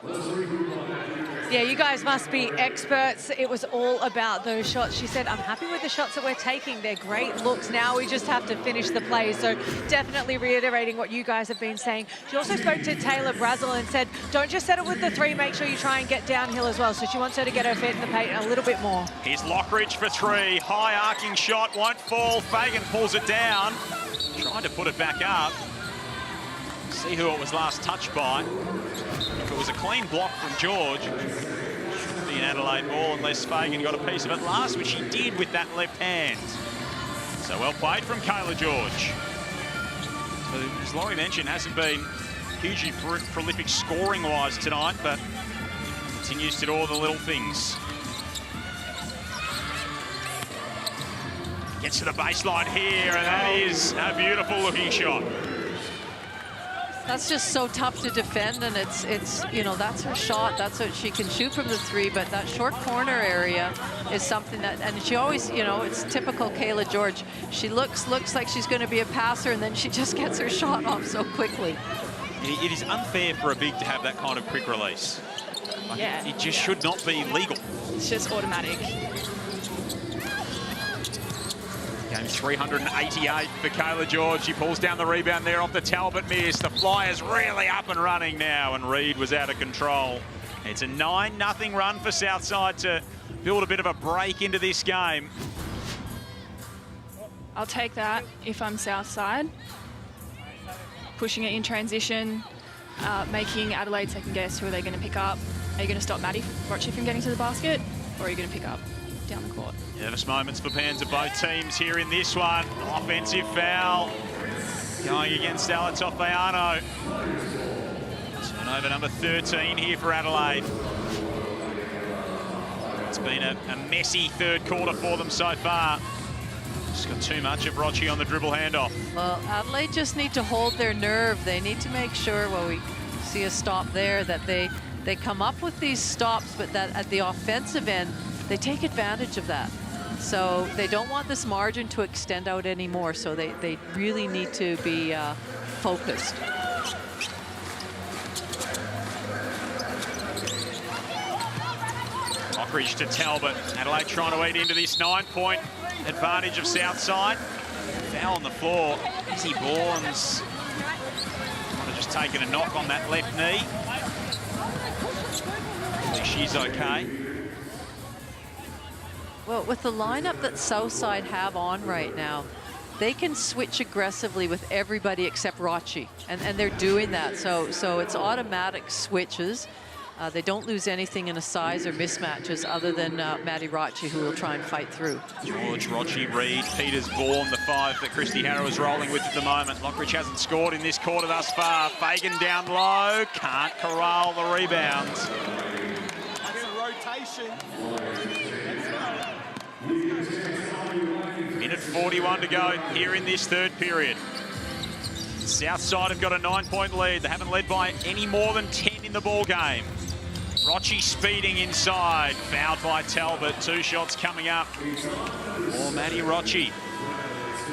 Yeah, you guys must be experts. It was all about those shots. She said, I'm happy with the shots that we're taking. They're great looks. Now we just have to finish the play. So definitely reiterating what you guys have been saying. She also spoke to Taylor Brazel and said, don't just settle with the three, make sure you try and get downhill as well. So she wants her to get her feet in the paint a little bit more. Here's Lockridge for three. High arcing shot, won't fall. Fagan pulls it down. Tried to put it back up. See who it was last touched by. If it was a clean block from George, it should be an Adelaide ball unless Fagan got a piece of it last, which she did with that left hand. So well played from Kayla George, who, as Laurie mentioned, hasn't been hugely prolific scoring-wise tonight, but continues to do all the little things. Gets to the baseline here, and that is a beautiful-looking shot. That's just so tough to defend, and it's you know, that's her shot. That's what she can shoot from the three, but that short corner area is something that, and she always, you know, it's typical Kayla George. She looks like she's going to be a passer, and then she just gets her shot off so quickly. It is unfair for a big to have that kind of quick release. Like, Yeah. It just should not be legal. It's just automatic. Game 388 for Kayla George. She pulls down the rebound there off the Talbot miss. The Flyers really up and running now, and Reed was out of control. It's a 9-0 run for Southside to build a bit of a break into this game. I'll take that if I'm Southside. Pushing it in transition, making Adelaide second guess who are they going to pick up. Are you going to stop Manny Poch from getting to the basket, or are you going to pick up down the court? Nervous moments for fans of both teams here in this one. Offensive foul going against Alatofiano. Turnover number 13 here for Adelaide. It's been a messy third quarter for them so far. Just got too much of Rochi on the dribble handoff. Well, Adelaide just need to hold their nerve. They need to make sure, well, we see a stop there, that they come up with these stops, but that at the offensive end, they take advantage of that. So they don't want this margin to extend out anymore, so they really need to be focused. Lockridge to Talbot. Adelaide trying to eat into this 9-point advantage of Southside. Foul on the floor. Izzy Bournes might have just taken a knock on that left knee. I think she's okay. Well, with the lineup that Southside have on right now, they can switch aggressively with everybody except Rochi, and they're doing that. So it's automatic switches. They don't lose anything in a size or mismatches other than Maddie Rochi, who will try and fight through. George, Rochi, Reed, Peters, Vaughan, the five that Christy Harrow is rolling with at the moment. Lockridge hasn't scored in this quarter thus far. Fagan down low, can't corral the rebounds. Minute 41 to go here in this third period. Southside have got a 9-point lead. They haven't led by any more than 10 in the ball game. Rochi speeding inside, fouled by Talbot. 2 shots coming up for Maddie Rochi.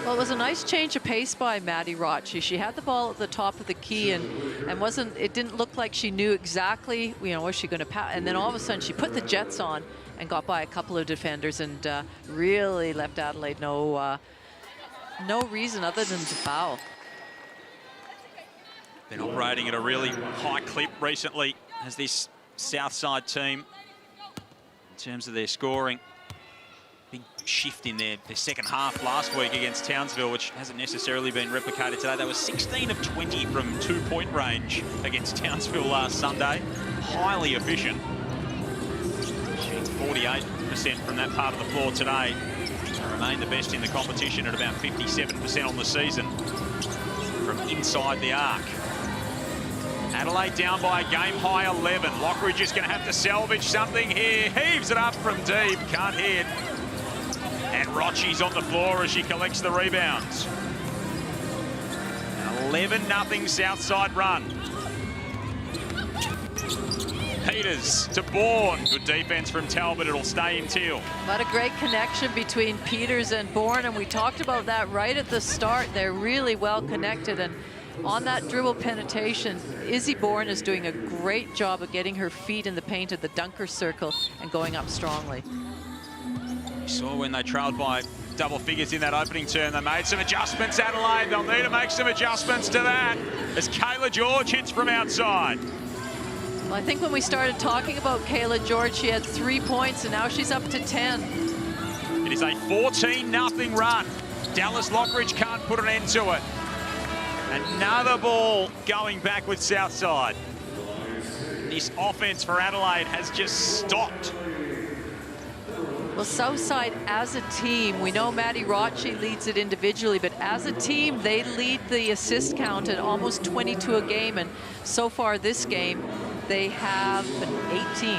Well, it was a nice change of pace by Maddie Rochi. She had the ball at the top of the key and it didn't look like she knew exactly, you know, was she going to pass, and then all of a sudden she put the Jets on and got by a couple of defenders and really left Adelaide no reason other than to foul. Been operating at a really high clip recently as this Southside team in terms of their scoring. Big shift in their second half last week against Townsville, which hasn't necessarily been replicated today. They were 16 of 20 from 2-point range against Townsville last Sunday. Highly efficient. Shooting 48% from that part of the floor today. They remain the best in the competition at about 57% on the season from inside the arc. Adelaide down by a game-high 11. Lockridge is going to have to salvage something here. Heaves it up from deep. Can't hit. And Rochi's on the floor as she collects the rebounds. 11-0 Southside run. Peters to Bourne. Good defence from Talbot. It'll stay in Teal. What a great connection between Peters and Bourne, and we talked about that right at the start. They're really well connected, and on that dribble penetration, Izzy Bourne is doing a great job of getting her feet in the paint at the dunker circle and going up strongly. You saw when they trailed by double figures in that opening term, they made some adjustments, Adelaide. They'll need to make some adjustments to that as Kayla George hits from outside. Well, I think when we started talking about Kayla George, she had 3 points, and now she's up to 10. It is a 14-0 run. Dallas Lockridge can't put an end to it. Another ball going back with Southside. This offense for Adelaide has just stopped. Well, Southside as a team, we know Manny Poch leads it individually, but as a team, they lead the assist count at almost 22 a game, and so far this game, they have an 18.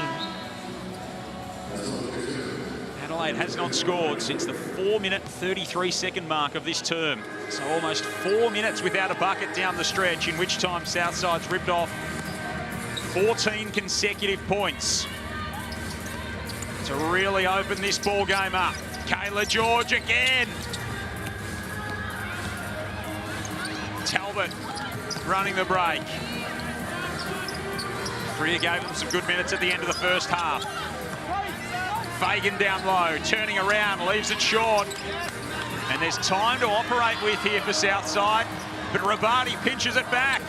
Adelaide has not scored since the 4-minute 33-second mark of this term. So almost 4 minutes without a bucket down the stretch, in which time Southside's ripped off 14 consecutive points to really open this ball game up. Kayla George again. Talbot running the break. Freer gave them some good minutes at the end of the first half. Fagan down low, turning around, leaves it short. And there's time to operate with here for Southside, but Rabati pinches it back.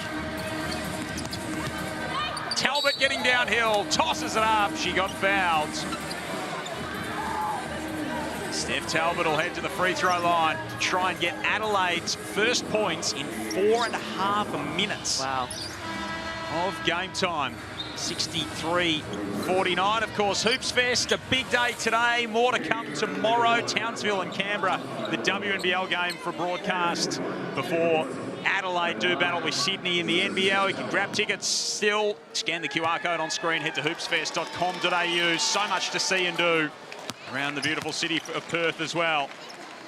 Talbot getting downhill, tosses it up. She got fouled. Steph Talbot will head to the free throw line to try and get Adelaide's first points in 4.5 minutes. Wow. Of game time. 63-49. Of course, Hoops Fest, a big day today. More to come tomorrow. Townsville and Canberra, the WNBL game for broadcast before Adelaide do battle with Sydney in the NBL. You can grab tickets still. Scan the QR code on screen. Head to hoopsfest.com.au. So much to see and do around the beautiful city of Perth as well,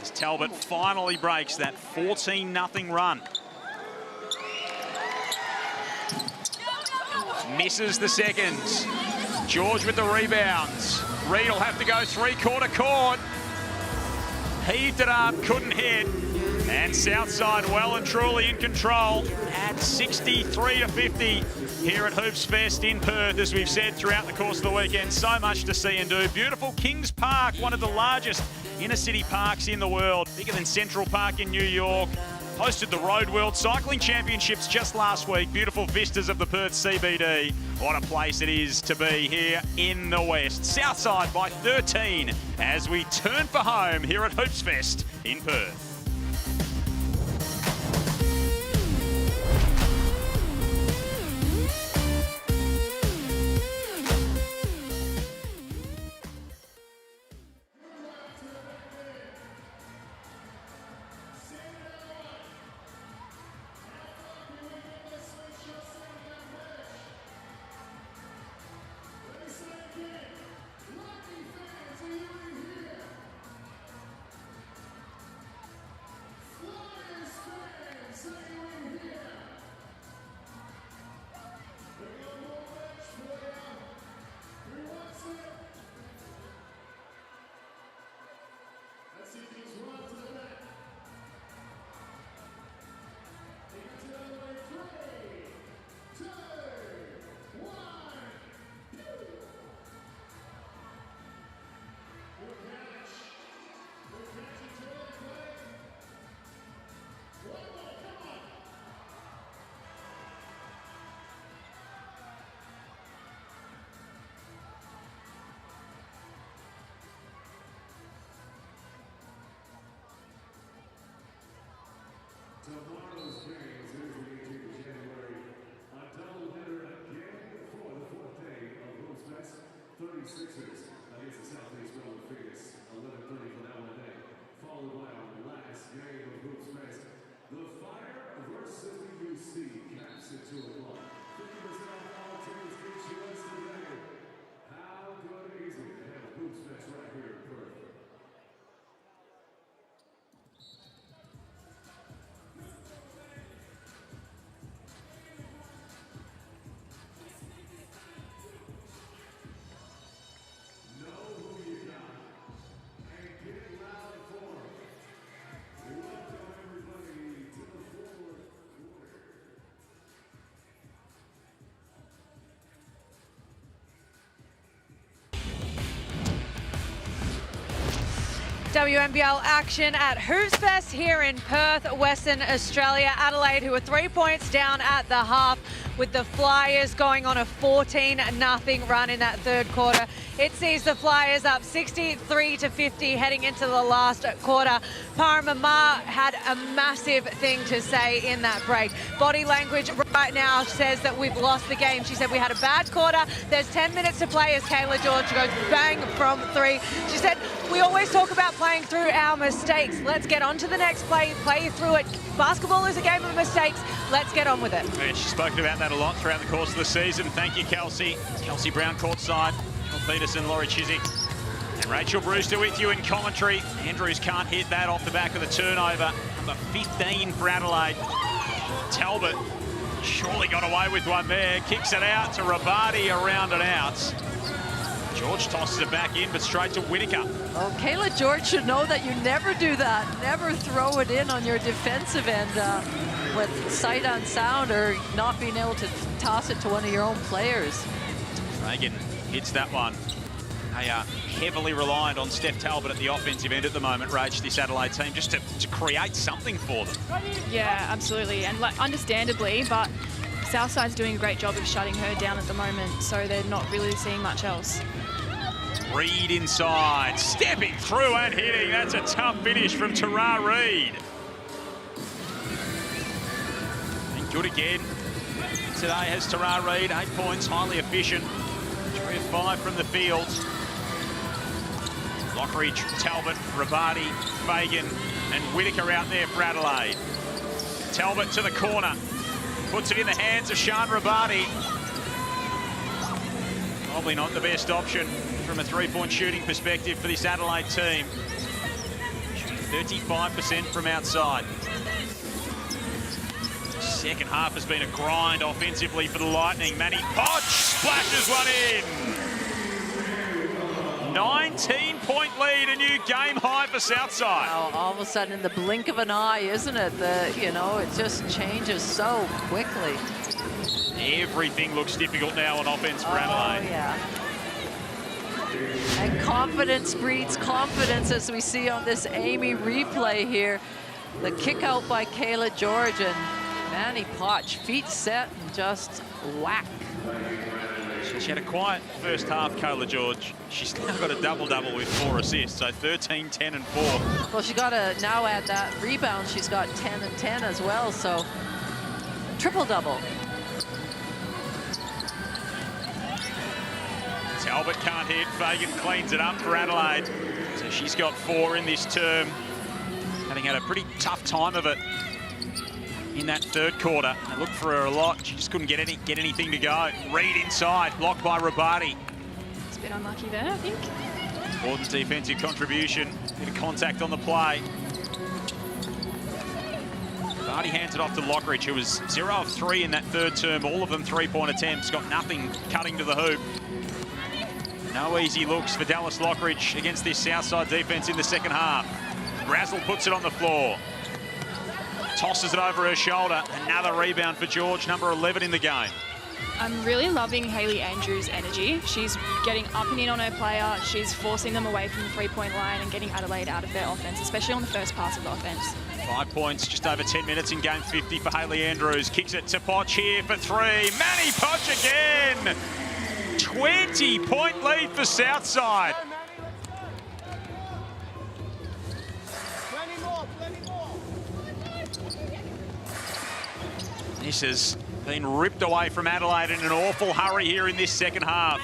as Talbot finally breaks that 14-0 run. Misses the second. George with the rebounds. Reed will have to go three-quarter court. Heaved it up, couldn't hit. And Southside well and truly in control at 63-50 here at Hoops Fest in Perth, as we've said throughout the course of the weekend. So much to see and do. Beautiful Kings Park, one of the largest inner city parks in the world, bigger than Central Park in New York. Hosted the Road World Cycling Championships just last week. Beautiful vistas of the Perth CBD. What a place it is to be here in the West. Southside by 13 as we turn for home here at Hoops Fest in Perth. Tomorrow's game, Thursday, 18th of January, a doubleheader again for the fourth day of Hoops Fest. 36ers against the Southeast Golden Phoenix, 11:30 for that one day, followed by our last game of Hoops Fest. The Fire versus the UC caps at 2 o'clock. 50% off all tickets each Wednesday today. How good is it to have Hoops Fest right here in Perth? WNBL action at Hoops Fest here in Perth, Western Australia. Adelaide, who are 3 points down at the half, with the Flyers going on a 14-0 run in that third quarter. It sees the Flyers up 63-50 heading into the last quarter. Parama had a massive thing to say in that break. Body language right now says that we've lost the game. She said we had a bad quarter. There's 10 minutes to play as Kayla George goes bang from three. She said, we always talk about playing through our mistakes. Let's get on to the next play through it. Basketball is a game of mistakes. Let's get on with it. Yeah, she's spoken about that a lot throughout the course of the season. Thank you, Kelsey. Kelsey Brown courtside. Peterson, Laurie Chiswick, and Rachel Brewster with you in commentary. Andrews can't hit that off the back of the turnover. Number 15 for Adelaide. Talbot surely got away with one there. Kicks it out to Rabati around and out. George tosses it back in, but straight to Whittaker. Oh, Kayla George should know that you never do that. Never throw it in on your defensive end with sight on sound or not being able to toss it to one of your own players. Fagan hits that one. They are heavily reliant on Steph Talbot at the offensive end at the moment, Rach, this Adelaide team, just to create something for them. Yeah, absolutely. And like, understandably, but Southside's doing a great job of shutting her down at the moment, so they're not really seeing much else. Reed inside, stepping through and hitting. That's a tough finish from Tara Reed. And good again. Today has Tara Reed, 8 points, highly efficient. 3 of 5 from the field. Lockridge, Talbot, Rabati, Fagan, and Whittaker out there for Adelaide. Talbot to the corner. Puts it in the hands of Sian Rabati. Probably not the best option from a three-point shooting perspective for this Adelaide team. 35% from outside. Second half has been a grind offensively for the Lightning. Manny Poch splashes one in. 19-point lead, a new game high for Southside. Wow, all of a sudden, in the blink of an eye, isn't it? It just changes so quickly. Everything looks difficult now on offense for Adelaide. Oh, yeah. And confidence breeds confidence, as we see on this Amy replay here. The kick out by Kayla George and Manny Poch, feet set and just whack. She had a quiet first half, Kayla George. She's now got a double-double with 4 assists, so 13, 10, and 4. Well, she got to now add that rebound. She's got 10 and 10 as well, so triple-double. Talbot can't hit. Fagan cleans it up for Adelaide. So she's got 4 in this term, having had a pretty tough time of it in that third quarter. They looked for her a lot. She just couldn't get anything to go. Reed inside, blocked by Rabati. It's a bit unlucky there, I think. Important defensive contribution. Bit of contact on the play. Rabati hands it off to Lockridge, who was 0 of 3 in that third term. All of them three-point attempts. Got nothing cutting to the hoop. No easy looks for Dallas Lockridge against this Southside defense in the second half. Brazel puts it on the floor. Tosses it over her shoulder. Another rebound for George, number 11 in the game. I'm really loving Hayley Andrews' energy. She's getting up and in on her player. She's forcing them away from the three-point line and getting Adelaide out of their offense, especially on the first pass of the offense. 5 points, just over 10 minutes in game 50 for Hayley Andrews. Kicks it to Poch here for 3. Manny Poch again! 20-point lead for Southside. This has been ripped away from Adelaide in an awful hurry here in this second half.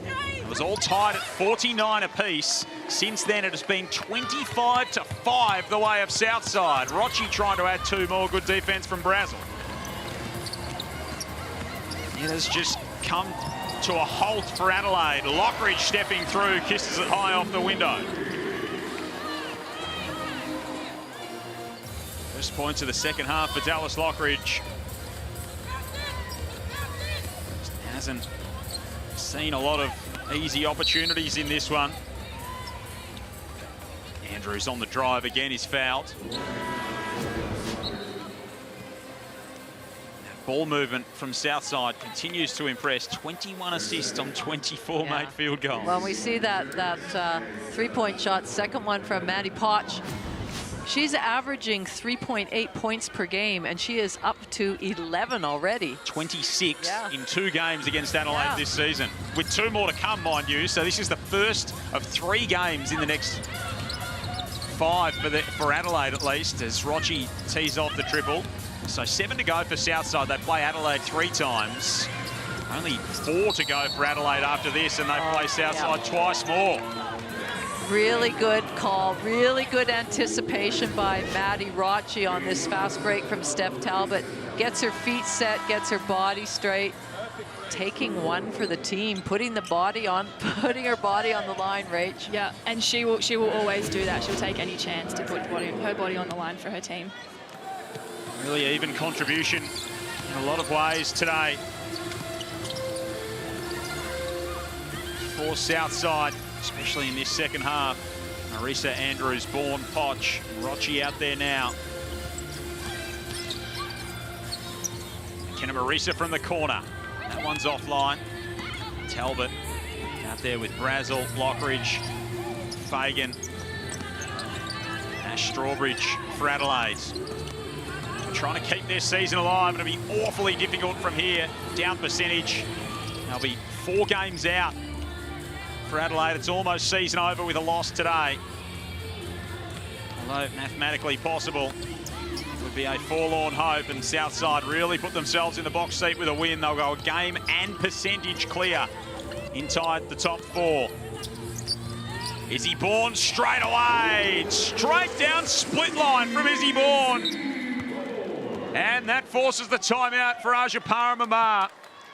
It was all tied at 49 apiece. Since then, it has been 25-5 the way of Southside. Rochi trying to add 2 more. Good defense from Brazel. It has just come to a halt for Adelaide. Lockridge stepping through, kisses it high off the window. First points of the second half for Dallas Lockridge. Hasn't seen a lot of easy opportunities in this one. Andrews on the drive again, is fouled. Ball movement from Southside continues to impress. 21 assists on 24 made field goals. Well, we see that three-point shot, second one from Manny Poch. She's averaging 3.8 points per game, and she is up to 11 already. 26 in 2 games against Adelaide this season, with 2 more to come, mind you. So this is the first of 3 games in the next 5 for Adelaide, at least, as Rochi tees off the triple. So 7 to go for Southside. They play Adelaide 3 times. Only 4 to go for Adelaide after this, and they play Southside twice more. Really good call, really good anticipation by Maddie Rochi on this fast break from Steph Talbot. Gets her feet set, gets her body straight, taking one for the team, putting her body on the line, Rach. Yeah, and she will always do that. She'll take any chance to put her body on the line for her team. Really even contribution in a lot of ways today for Southside, especially in this second half. Marisa Andrews, Bourne, Poch, Rochi out there now. McKenna Marisa from the corner. That one's offline. Talbot out there with Brazel, Lockridge, Fagan, Ash Strawbridge for Adelaide. Trying to keep their season alive. It'll be awfully difficult from here. Down percentage. They'll be 4 games out for Adelaide. It's almost season over with a loss today. Although mathematically possible, it would be a forlorn hope, and Southside really put themselves in the box seat with a win. They'll go a game and percentage clear inside the top 4. Izzy Bourne straight away. Straight down split line from Izzy Bourne. And that forces the timeout for Aja Paramamar.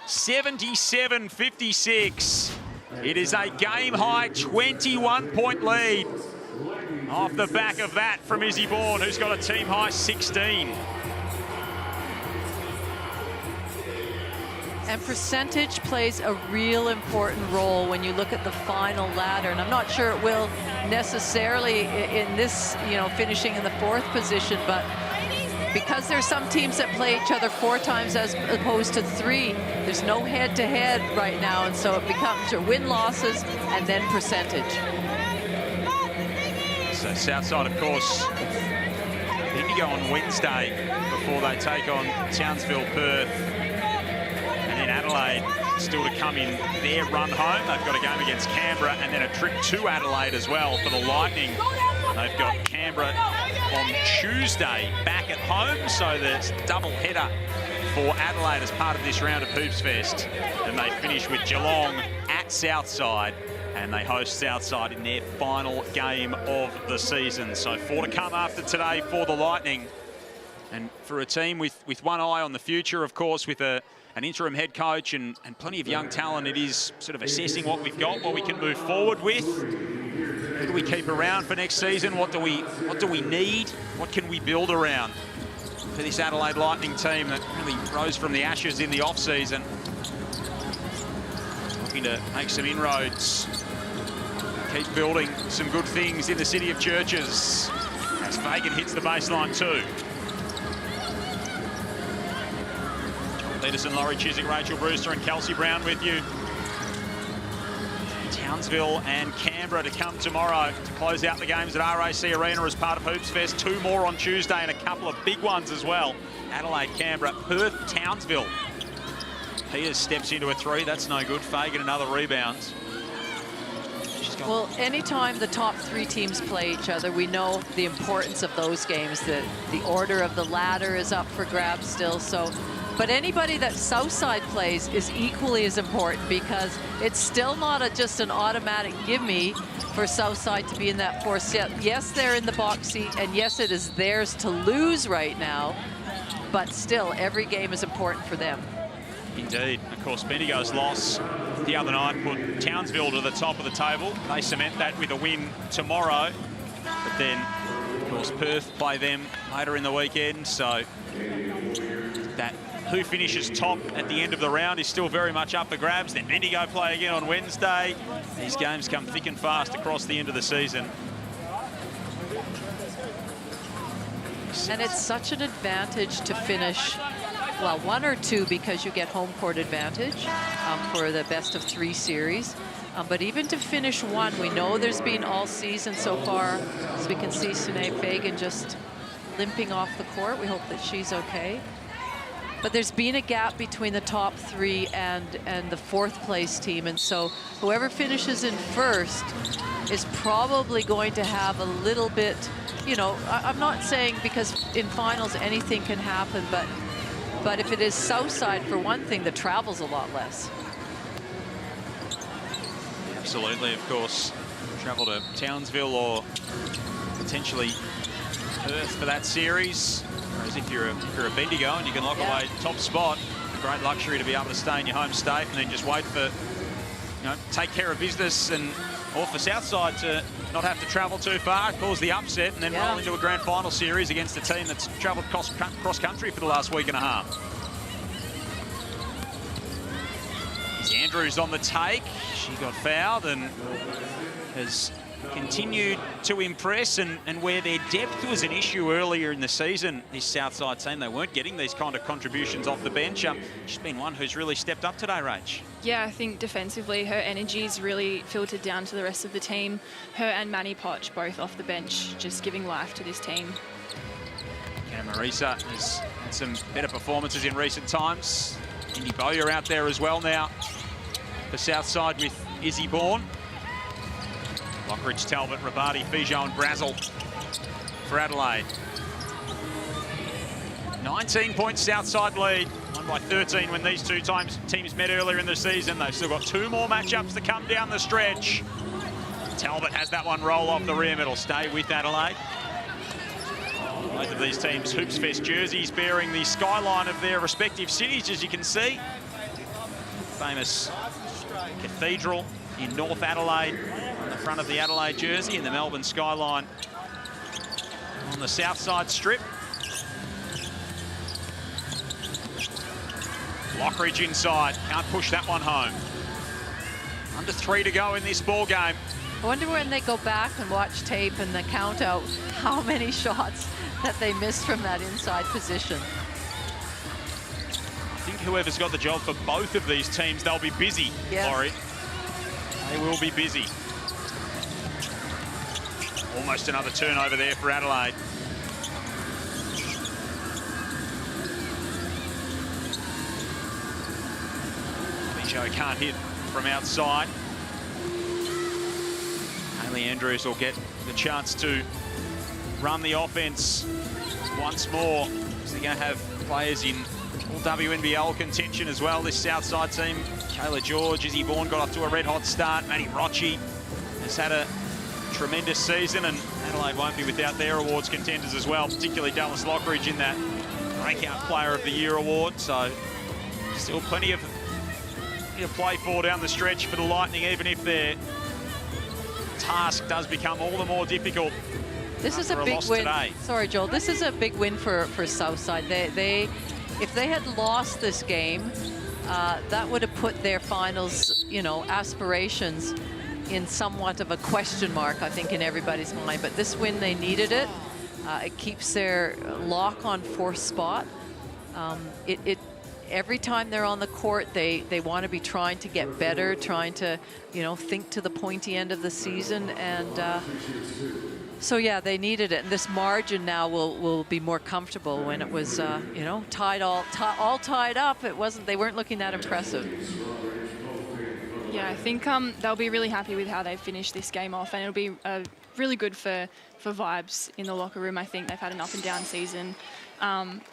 77-56. It is a game-high 21-point lead off the back of that from Izzy Bourne, who's got a team-high 16. And percentage plays a real important role when you look at the final ladder. And I'm not sure it will necessarily in this, finishing in the 4th position, but because there's some teams that play each other 4 times as opposed to 3, there's no head-to-head right now, and so it becomes your win-losses and then percentage. So Southside, of course, Indigo on Wednesday before they take on Townsville, Perth, and then Adelaide still to come in their run home. They've got a game against Canberra and then a trip to Adelaide as well for the Lightning. They've got Canberra on Tuesday back at home, so there's a double header for Adelaide as part of this round of Hoops Fest. And they finish with Geelong at Southside, and they host Southside in their final game of the season. So 4 to come after today for the Lightning. And for a team with one eye on the future, of course, with an interim head coach and plenty of young talent, it is sort of assessing what we've got, what we can move forward with. Who do we keep around for next season? What do we need? What can we build around for this Adelaide Lightning team that really rose from the ashes in the off-season? Looking to make some inroads, keep building some good things in the city of churches as Fagan hits the baseline too. Peterson, Laurie Chiswick, Rachel Brewster and Kelsey Brown with you. Townsville and Canberra to come tomorrow to close out the games at RAC Arena as part of Hoops Fest. 2 more on Tuesday and a couple of big ones as well. Adelaide, Canberra, Perth, Townsville. Peters steps into a 3. That's no good. Fagan another rebound. Well, anytime the top 3 teams play each other, we know the importance of those games. The order of the ladder is up for grabs still. But anybody that Southside plays is equally as important, because it's still not just an automatic gimme for Southside to be in that 4th set. Yes, they're in the box seat, and yes, it is theirs to lose right now, but still, every game is important for them. Indeed. Of course, Bendigo's loss the other night put Townsville to the top of the table. They cement that with a win tomorrow. But then, of course, Perth play them later in the weekend, so that who finishes top at the end of the round is still very much up for grabs. Then Bendigo play again on Wednesday. These games come thick and fast across the end of the season. And it's such an advantage to finish well, 1 or 2 because you get home court advantage for the best of 3 series. But even to finish 1, we know there's been all season so far. As we can see, Sinead Fagan just limping off the court. We hope that she's okay. But there's been a gap between the top 3 and the 4th place team. And so whoever finishes in 1st is probably going to have a little bit, you know, I'm not saying because in finals anything can happen, but if it is Southside, for one thing, the travel's a lot less. Absolutely, of course. Travel to Townsville or potentially Perth for that series. Whereas if you're a Bendigo and you can lock away top spot, a great luxury to be able to stay in your home state and then just wait for, you know, take care of business, and or for Southside to not have to travel too far, cause the upset, and then roll into a grand final series against a team that's travelled cross country for the last week and a half. Andrews on the take. She got fouled and has continued to impress, and where their depth was an issue earlier in the season, this Southside team, they weren't getting these kind of contributions off the bench. She's been one who's really stepped up today, Rach. Yeah, I think defensively her energy's really filtered down to the rest of the team. Her and Manny Poch both off the bench, just giving life to this team. Kenna Marisa has had some better performances in recent times. Indy Bowyer out there as well now for Southside with Izzy Bourne. Lockridge, Talbot, Rabati, Fijo and Brazel for Adelaide. 19 points Southside lead, won by 13 when these two teams met earlier in the season. They've still got 2 more matchups to come down the stretch. Talbot has that one roll off the rim. It'll stay with Adelaide. Both of these teams Hoops Fest jerseys bearing the skyline of their respective cities, as you can see. Famous cathedral in North Adelaide on the front of the Adelaide jersey, and the Melbourne skyline on the Southside strip. Lockridge inside, can't push that one home. Under 3 to go in this ball game. I wonder when they go back and watch tape and they count out how many shots that they missed from that inside position. I think whoever's got the job for both of these teams, they'll be busy, Laurie. They will be busy. Almost another turnover there for Adelaide. Fijo can't hit from outside. Hayley Andrews will get the chance to run the offense once more. So they're going to have players in all WNBL contention as well, this Southside team. Kayla George, Izzy Bourne got off to a red-hot start. Manny Poch has had a tremendous season, and Adelaide won't be without their awards contenders as well, particularly Dallas Lockridge in that Breakout Player of the Year award. So still plenty of play for down the stretch for the Lightning, even if their task does become all the more difficult. This is a big win. Today. Sorry, Joel. This is a big win for Southside. If they had lost this game, that would have put their finals, you know, aspirations in somewhat of a question mark, I think, in everybody's mind. But this win, they needed it. It keeps their lock on 4th spot. Every time they're on the court, they want to be trying to get better, trying to, you know, think to the pointy end of the season. And so, yeah, they needed it. And this margin now will be more comfortable. When it was, you know, all tied up, they weren't looking that impressive. Yeah, I think they'll be really happy with how they finished this game off, and it'll be really good for vibes in the locker room. I think they've had an up and down season.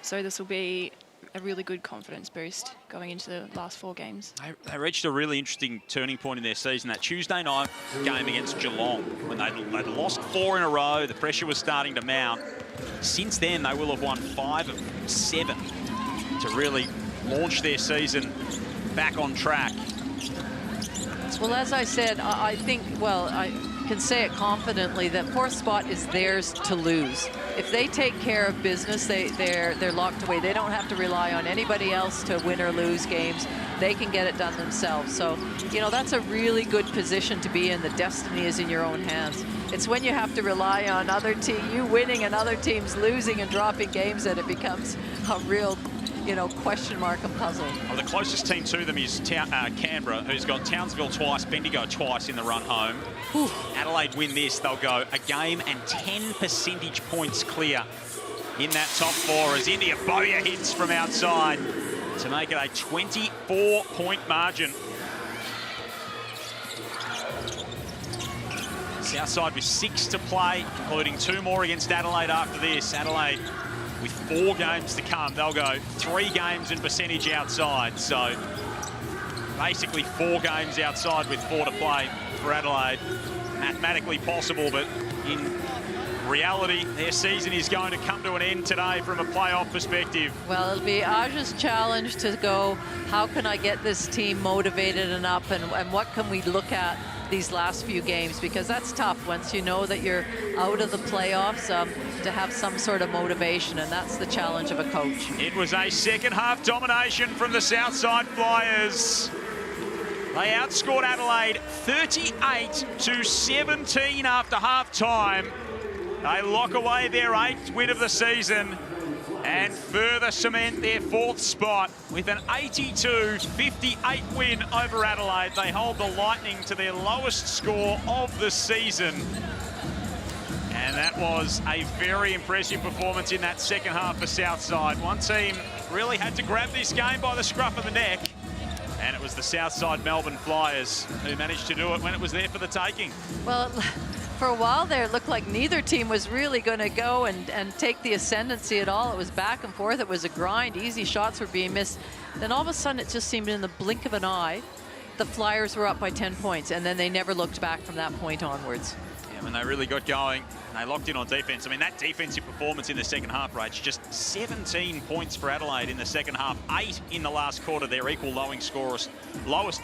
So this will be a really good confidence boost going into the last 4 games. They reached a really interesting turning point in their season, that Tuesday night game against Geelong, when they'd lost 4 in a row. The pressure was starting to mount. Since then, they will have won 5 of 7 to really launch their season back on track. Well, as I said, I think, well, I can say it confidently that 4th spot is theirs to lose. If they take care of business, they're locked away. They don't have to rely on anybody else to win or lose games. They can get it done themselves. So, you know, that's a really good position to be in. The destiny is in your own hands. It's when you have to rely on you winning and other teams losing and dropping games that it becomes a real you know, question mark and puzzle. Well, the closest team to them is Canberra, who's got Townsville twice, Bendigo twice in the run home. Whew. Adelaide win this, they'll go a game and 10 percentage points clear in that top four as India Boya hits from outside to make it a 24-point margin. Southside with 6 to play, including 2 more against Adelaide after this. Adelaide with 4 games to come. They'll go 3 games in percentage outside. So basically 4 games outside with 4 to play for Adelaide. Mathematically possible, but in reality, their season is going to come to an end today from a playoff perspective. Well, it'll be Aj's challenge to go, how can I get this team motivated and up, and what can we look at these last few games, because that's tough once you know that you're out of the playoffs, to have some sort of motivation, and that's the challenge of a coach. It was a second half domination from the Southside Flyers. They outscored Adelaide 38-17 after half time. They lock away their 8th win of the season and further cement their 4th spot with an 82-58 win over Adelaide. They hold the Lightning to their lowest score of the season. And that was a very impressive performance in that second half for Southside. One team really had to grab this game by the scruff of the neck, and it was the Southside Melbourne Flyers who managed to do it when it was there for the taking. Well, for a while there, it looked like neither team was really going to go and take the ascendancy at all. It was back and forth. It was a grind. Easy shots were being missed. Then all of a sudden, it just seemed in the blink of an eye, the Flyers were up by 10 points, and then they never looked back from that point onwards. Yeah, when they really got going, they locked in on defense. I mean, that defensive performance in the second half, Rach, just 17 points for Adelaide in the second half, 8 in the last quarter, their equal lowest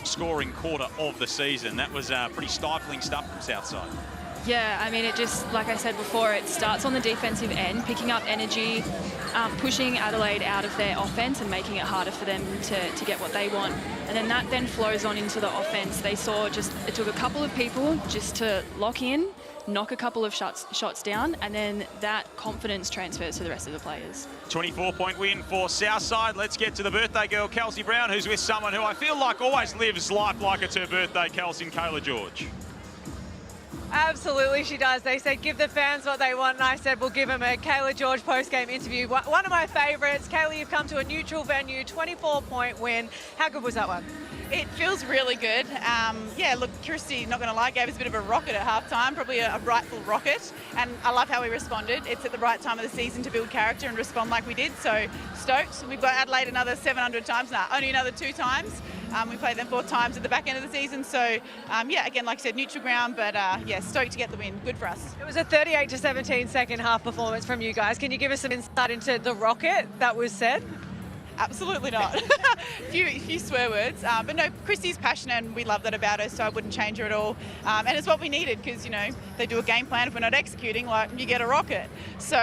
scoring quarter of the season. That was pretty stifling stuff from Southside. Yeah, I mean, it just, like I said before, it starts on the defensive end, picking up energy, pushing Adelaide out of their offense and making it harder for them to get what they want. And then that then flows on into the offense. They saw just, it took a couple of people just to lock in, knock a couple of shots down, and then that confidence transfers to the rest of the players. 24-point win for Southside. Let's get to the birthday girl, Kelsey Brown, who's with someone who I feel like always lives life like it's her birthday, Kelsey, and Kayla George. Absolutely, she does. They said, give the fans what they want, and I said, we'll give them a Kayla George post-game interview. One of my favourites. Kayla, you've come to a neutral venue, 24-point win. How good was that one? It feels really good. Yeah, look, Kirsty, not going to lie, gave us a bit of a rocket at halftime, probably a rightful rocket, and I love how we responded. It's at the right time of the season to build character and respond like we did, so stoked. We've got Adelaide another 700 times now, only another 2 times. We played them 4 times at the back end of the season, so yeah, again, like I said, neutral ground, but yeah, stoked to get the win. Good for us. It was a 38-17 second half performance from you guys. Can you give us some insight into the rocket that was said? Absolutely not. a few swear words, but no, Christy's passionate and we love that about her, so I wouldn't change her at all. And it's what we needed, because, you know, they do a game plan. If we're not executing, like, you get a rocket. So,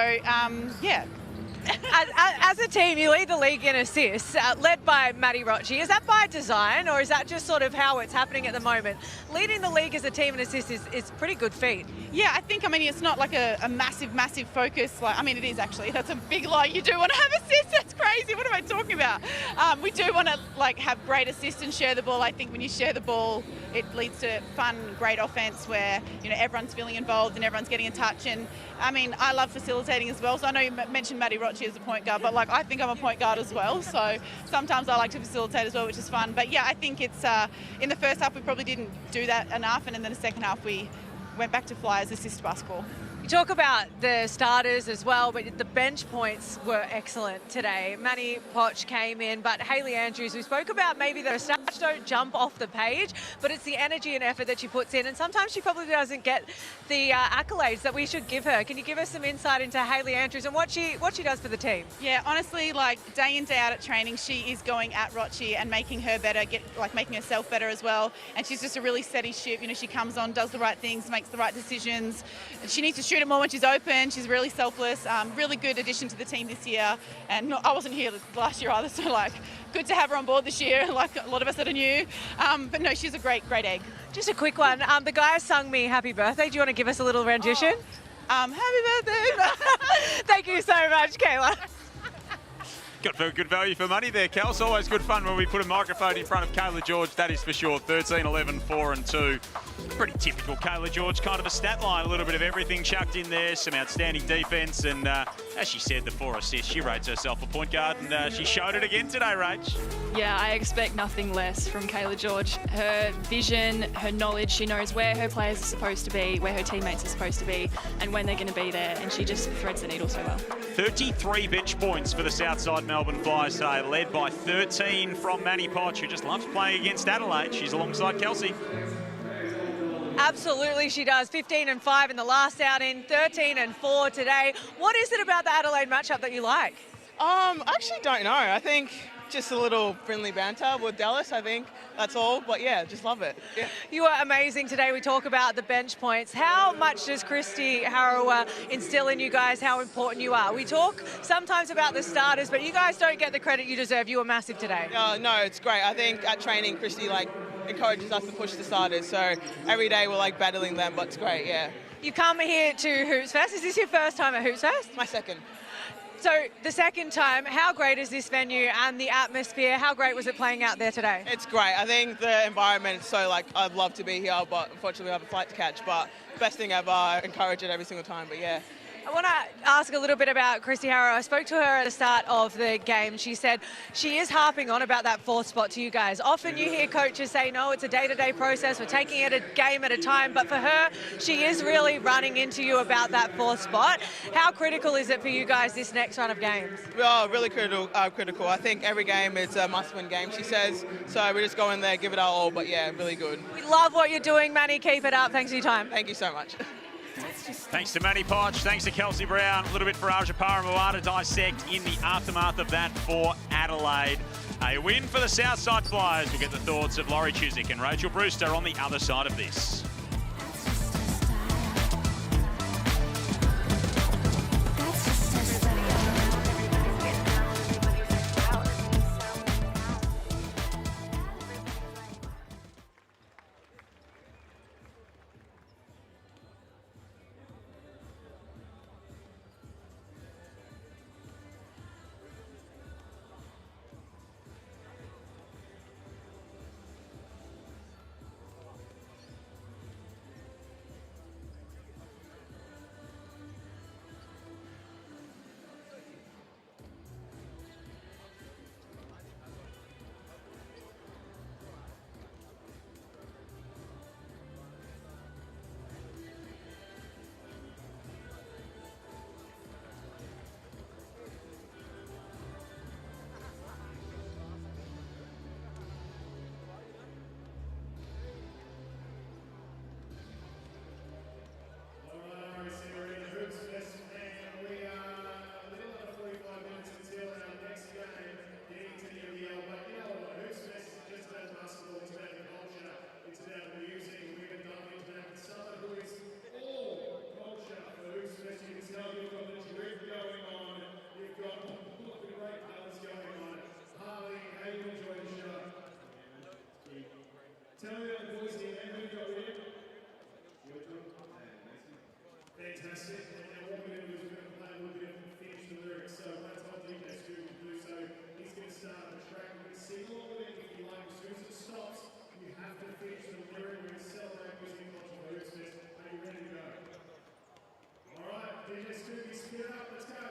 yeah. As a team, you lead the league in assists, led by Manny Poch. Is that by design, or is that just sort of how it's happening at the moment? Leading the league as a team in assists is a pretty good feat. Yeah, I think, I mean, it's not like a massive focus. Like, I mean, it is actually. That's a big lie. You do want to have assists. That's crazy. What am I talking about? We do want to, like, have great assists and share the ball. I think when you share the ball, it leads to fun, great offense where, you know, everyone's feeling involved and everyone's getting in touch. And, I mean, I love facilitating as well. So I know you mentioned Manny Poch as a point guard, but, like, I think I'm a point guard as well. So sometimes I like to facilitate as well, which is fun. But, yeah, I think it's in the first half we probably didn't do that enough, and in the second half we went back to Flyers assist basketball. You talk about the starters as well, but the bench points were excellent today. Manny Poch came in, but Hayley Andrews, we spoke about maybe the stats don't jump off the page, but it's the energy and effort that she puts in, and sometimes she probably doesn't get the accolades that we should give her. Can you give us some insight into Hayley Andrews and what she does for the team? Yeah, honestly, like, day in, day out at training, she is going at Rochi and making her better, making herself better as well, and she's just a really steady ship. You know, she comes on, does the right things, makes the right decisions, and she needs to shoot it more when she's open. She's really selfless. Really good addition to the team this year. And I wasn't here last year either, so, like, good to have her on board this year, like a lot of us that are new. But no, she's a great egg. Just a quick one. The guys sung me happy birthday. Do you want to give us a little rendition? Happy birthday. Thank you so much, Kayla. Got very good value for money there, Cal. It's always good fun when we put a microphone in front of Kayla George, that is for sure. 13, 11, 4 and 2. Pretty typical Kayla George kind of a stat line. A little bit of everything chucked in there, some outstanding defence, and as she said, the 4 assists. She rates herself a point guard, and she showed it again today, Rach. Yeah, I expect nothing less from Kayla George. Her vision, her knowledge, she knows where her players are supposed to be, where her teammates are supposed to be, and when they're going to be there, and she just threads the needle so well. 33 bench points for the Southside Melbourne Flyers today, led by 13 from Manny Poch, who just loves playing against Adelaide. She's alongside Kelsey. Absolutely, she does. 15 and 5 in the last outing, 13 and 4 today. What is it about the Adelaide matchup that you like? I actually don't know. I think just a little friendly banter with Dallas, I think. That's all. But yeah, just love it. Yeah. You are amazing today. We talk about the bench points. How much does Christy Harrower instill in you guys how important you are? We talk sometimes about the starters, but you guys don't get the credit you deserve. You were massive today. No, it's great. I think at training, Christy encourages us to push the starters. So every day we're battling them, but it's great, yeah. You come here to Hoops Fest. Is this your first time at Hoops Fest? My second. So the second time, how great is this venue and the atmosphere? How great was it playing out there today? It's great. I think the environment is so I'd love to be here, but unfortunately we have a flight to catch. But best thing ever. I encourage it every single time, but yeah. I want to ask a little bit about Christy Harrow. I spoke to her at the start of the game. She said she is harping on about that 4th spot to you guys. Often you hear coaches say, no, it's a day-to-day process. We're taking it a game at a time. But for her, she is really running into you about that 4th spot. How critical is it for you guys this next run of games? We are really critical. I think every game is a must-win game, she says. So we just go in there, give it our all. But yeah, really good. We love what you're doing, Manny. Keep it up. Thanks for your time. Thank you so much. Thanks to Manny Poch, thanks to Kelsey Brown, a little bit for Aja Paramoa to dissect in the aftermath of that for Adelaide. A win for the Southside Flyers. We'll get the thoughts of Laurie Chiswick and Rachel Brewster on the other side of this. Fantastic. And what we're going to do is we're going to play a little bit of finish the lyrics. So that's what DJ Stu can do. So he's going to start the track. We're going to sing all of it if you like. As soon as it stops, you have to finish the lyric. We're going to celebrate using culture for Hoops Fest. Are you ready to go? All right, DJ Stu, you spit it up. Let's go.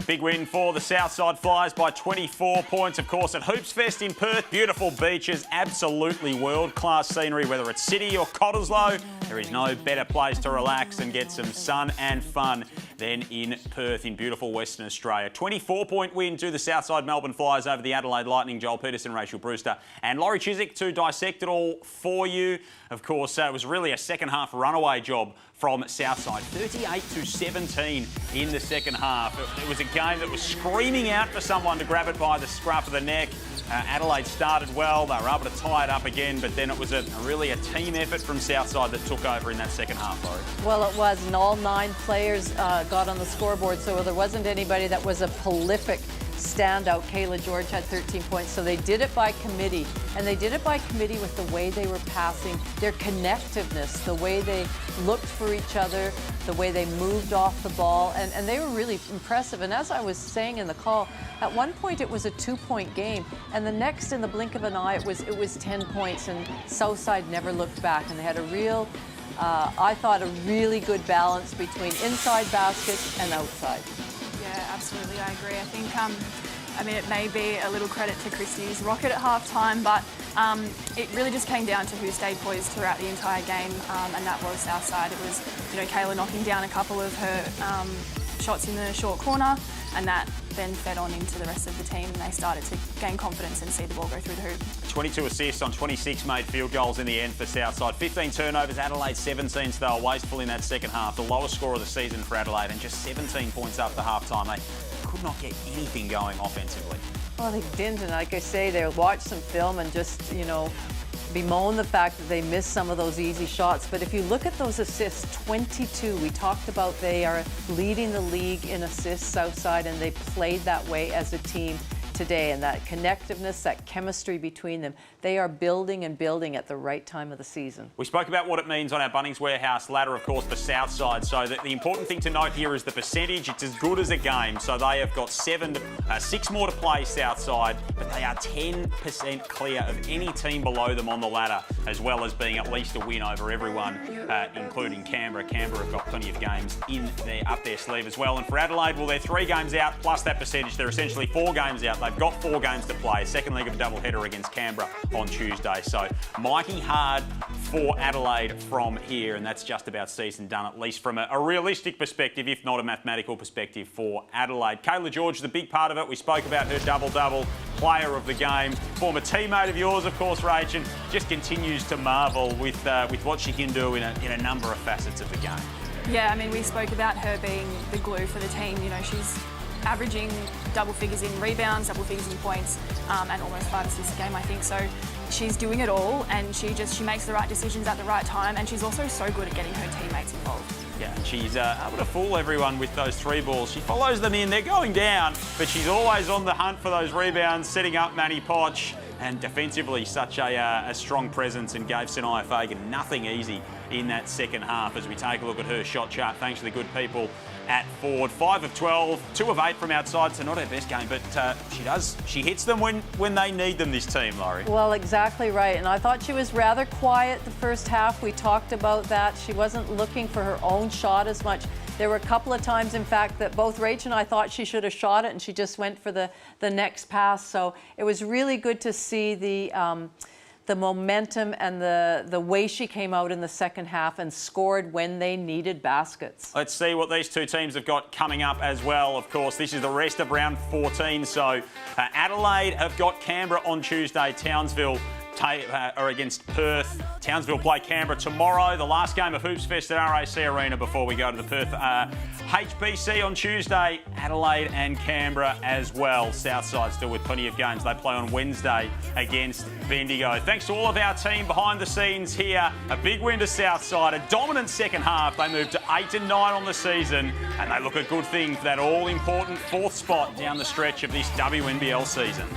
Big win for the Southside Flyers by 24 points, of course, at Hoops Fest in Perth. Beautiful beaches, absolutely world-class scenery, whether it's City or Cottesloe. There is no better place to relax and get some sun and fun than in Perth in beautiful Western Australia. 24-point win to the Southside Melbourne Flyers over the Adelaide Lightning. Joel Peterson, Rachel Brewster and Laurie Chiswick to dissect it all for you. Of course, it was really a second-half runaway job from Southside. 38-17 in the second half. It was a game that was screaming out for someone to grab it by the scruff of the neck. Adelaide started well. They were able to tie it up again, but then it was really a team effort from Southside that took over in that second half, Laurie. Well, it was, and all 9 players got on the scoreboard, so there wasn't anybody that was a prolific standout. Kayla George had 13 points, so they did it by committee, and they did it by committee with the way they were passing, their connectiveness, the way they looked for each other, the way they moved off the ball, and they were really impressive. And as I was saying in the call, at one point it was a 2-point game, and the next, in the blink of an eye, it was 10 points, and Southside never looked back, and they had a real, I thought, a really good balance between inside baskets and outside. Yeah, absolutely, I agree. I think, I mean, it may be a little credit to Christie's rocket at half-time, but it really just came down to who stayed poised throughout the entire game, and that was Southside. It was, Kayla knocking down a couple of her shots in the short corner, and that then fed on into the rest of the team, and they started to gain confidence and see the ball go through the hoop. 22 assists on 26 made field goals in the end for Southside. 15 turnovers, Adelaide 17, so they were wasteful in that second half. The lowest score of the season for Adelaide, and just 17 points after half-time. They could not get anything going offensively. Well, they didn't, and like I say, they watched some film and just, bemoan the fact that they missed some of those easy shots. But if you look at those assists, 22, we talked about they are leading the league in assists, Southside, and they played that way as a team today. And that connectiveness, that chemistry between them, they are building and building at the right time of the season. We spoke about what it means on our Bunnings Warehouse ladder, of course, for Southside. So the important thing to note here is the percentage. It's as good as a game. So they have got 6 more to play, Southside, but they are 10% clear of any team below them on the ladder, as well as being at least a win over everyone, including Canberra. Canberra have got plenty of games up their sleeve as well. And for Adelaide, well, they're 3 games out plus that percentage. They're essentially 4 games out. They've got 4 games to play. Second leg of a doubleheader against Canberra on Tuesday. So mighty hard for Adelaide from here, and that's just about season done, at least from a realistic perspective, if not a mathematical perspective for Adelaide. Kayla George is a big part of it. We spoke about her double-double, player of the game, former teammate of yours, of course, Rach, and just continues to marvel with what she can do in a number of facets of the game. Yeah, I mean, we spoke about her being the glue for the team. She's averaging double figures in rebounds, double figures in points, and almost 5 assists a game, I think. So she's doing it all, and she makes the right decisions at the right time, and she's also so good at getting her teammates involved. Yeah, she's able to fool everyone with those 3 balls. She follows them in, they're going down, but she's always on the hunt for those rebounds, setting up Manny Poch, and defensively such a strong presence, and gave Sanaya Fagan nothing easy in that second half. As we take a look at her shot chart, thanks to the good people at Ford. 5 of 12, 2 of 8 from outside, so not her best game, but she hits them when they need them, this team, Laurie. Well, exactly right, and I thought she was rather quiet the first half. We talked about that. She wasn't looking for her own shot as much. There were a couple of times, in fact, that both Rach and I thought she should have shot it, and she just went for the next pass. So it was really good to see the momentum and the way she came out in the second half and scored when they needed baskets. Let's see what these 2 teams have got coming up as well. Of course, this is the rest of round 14. So Adelaide have got Canberra on Tuesday. Townsville are against Perth. Townsville play Canberra tomorrow. The last game of Hoops Fest at RAC Arena before we go to the Perth HBC on Tuesday. Adelaide and Canberra as well. Southside still with plenty of games. They play on Wednesday against Bendigo. Thanks to all of our team behind the scenes here. A big win to Southside. A dominant second half. They moved to 8-9 on the season, and they look a good thing for that all-important 4th spot down the stretch of this WNBL season.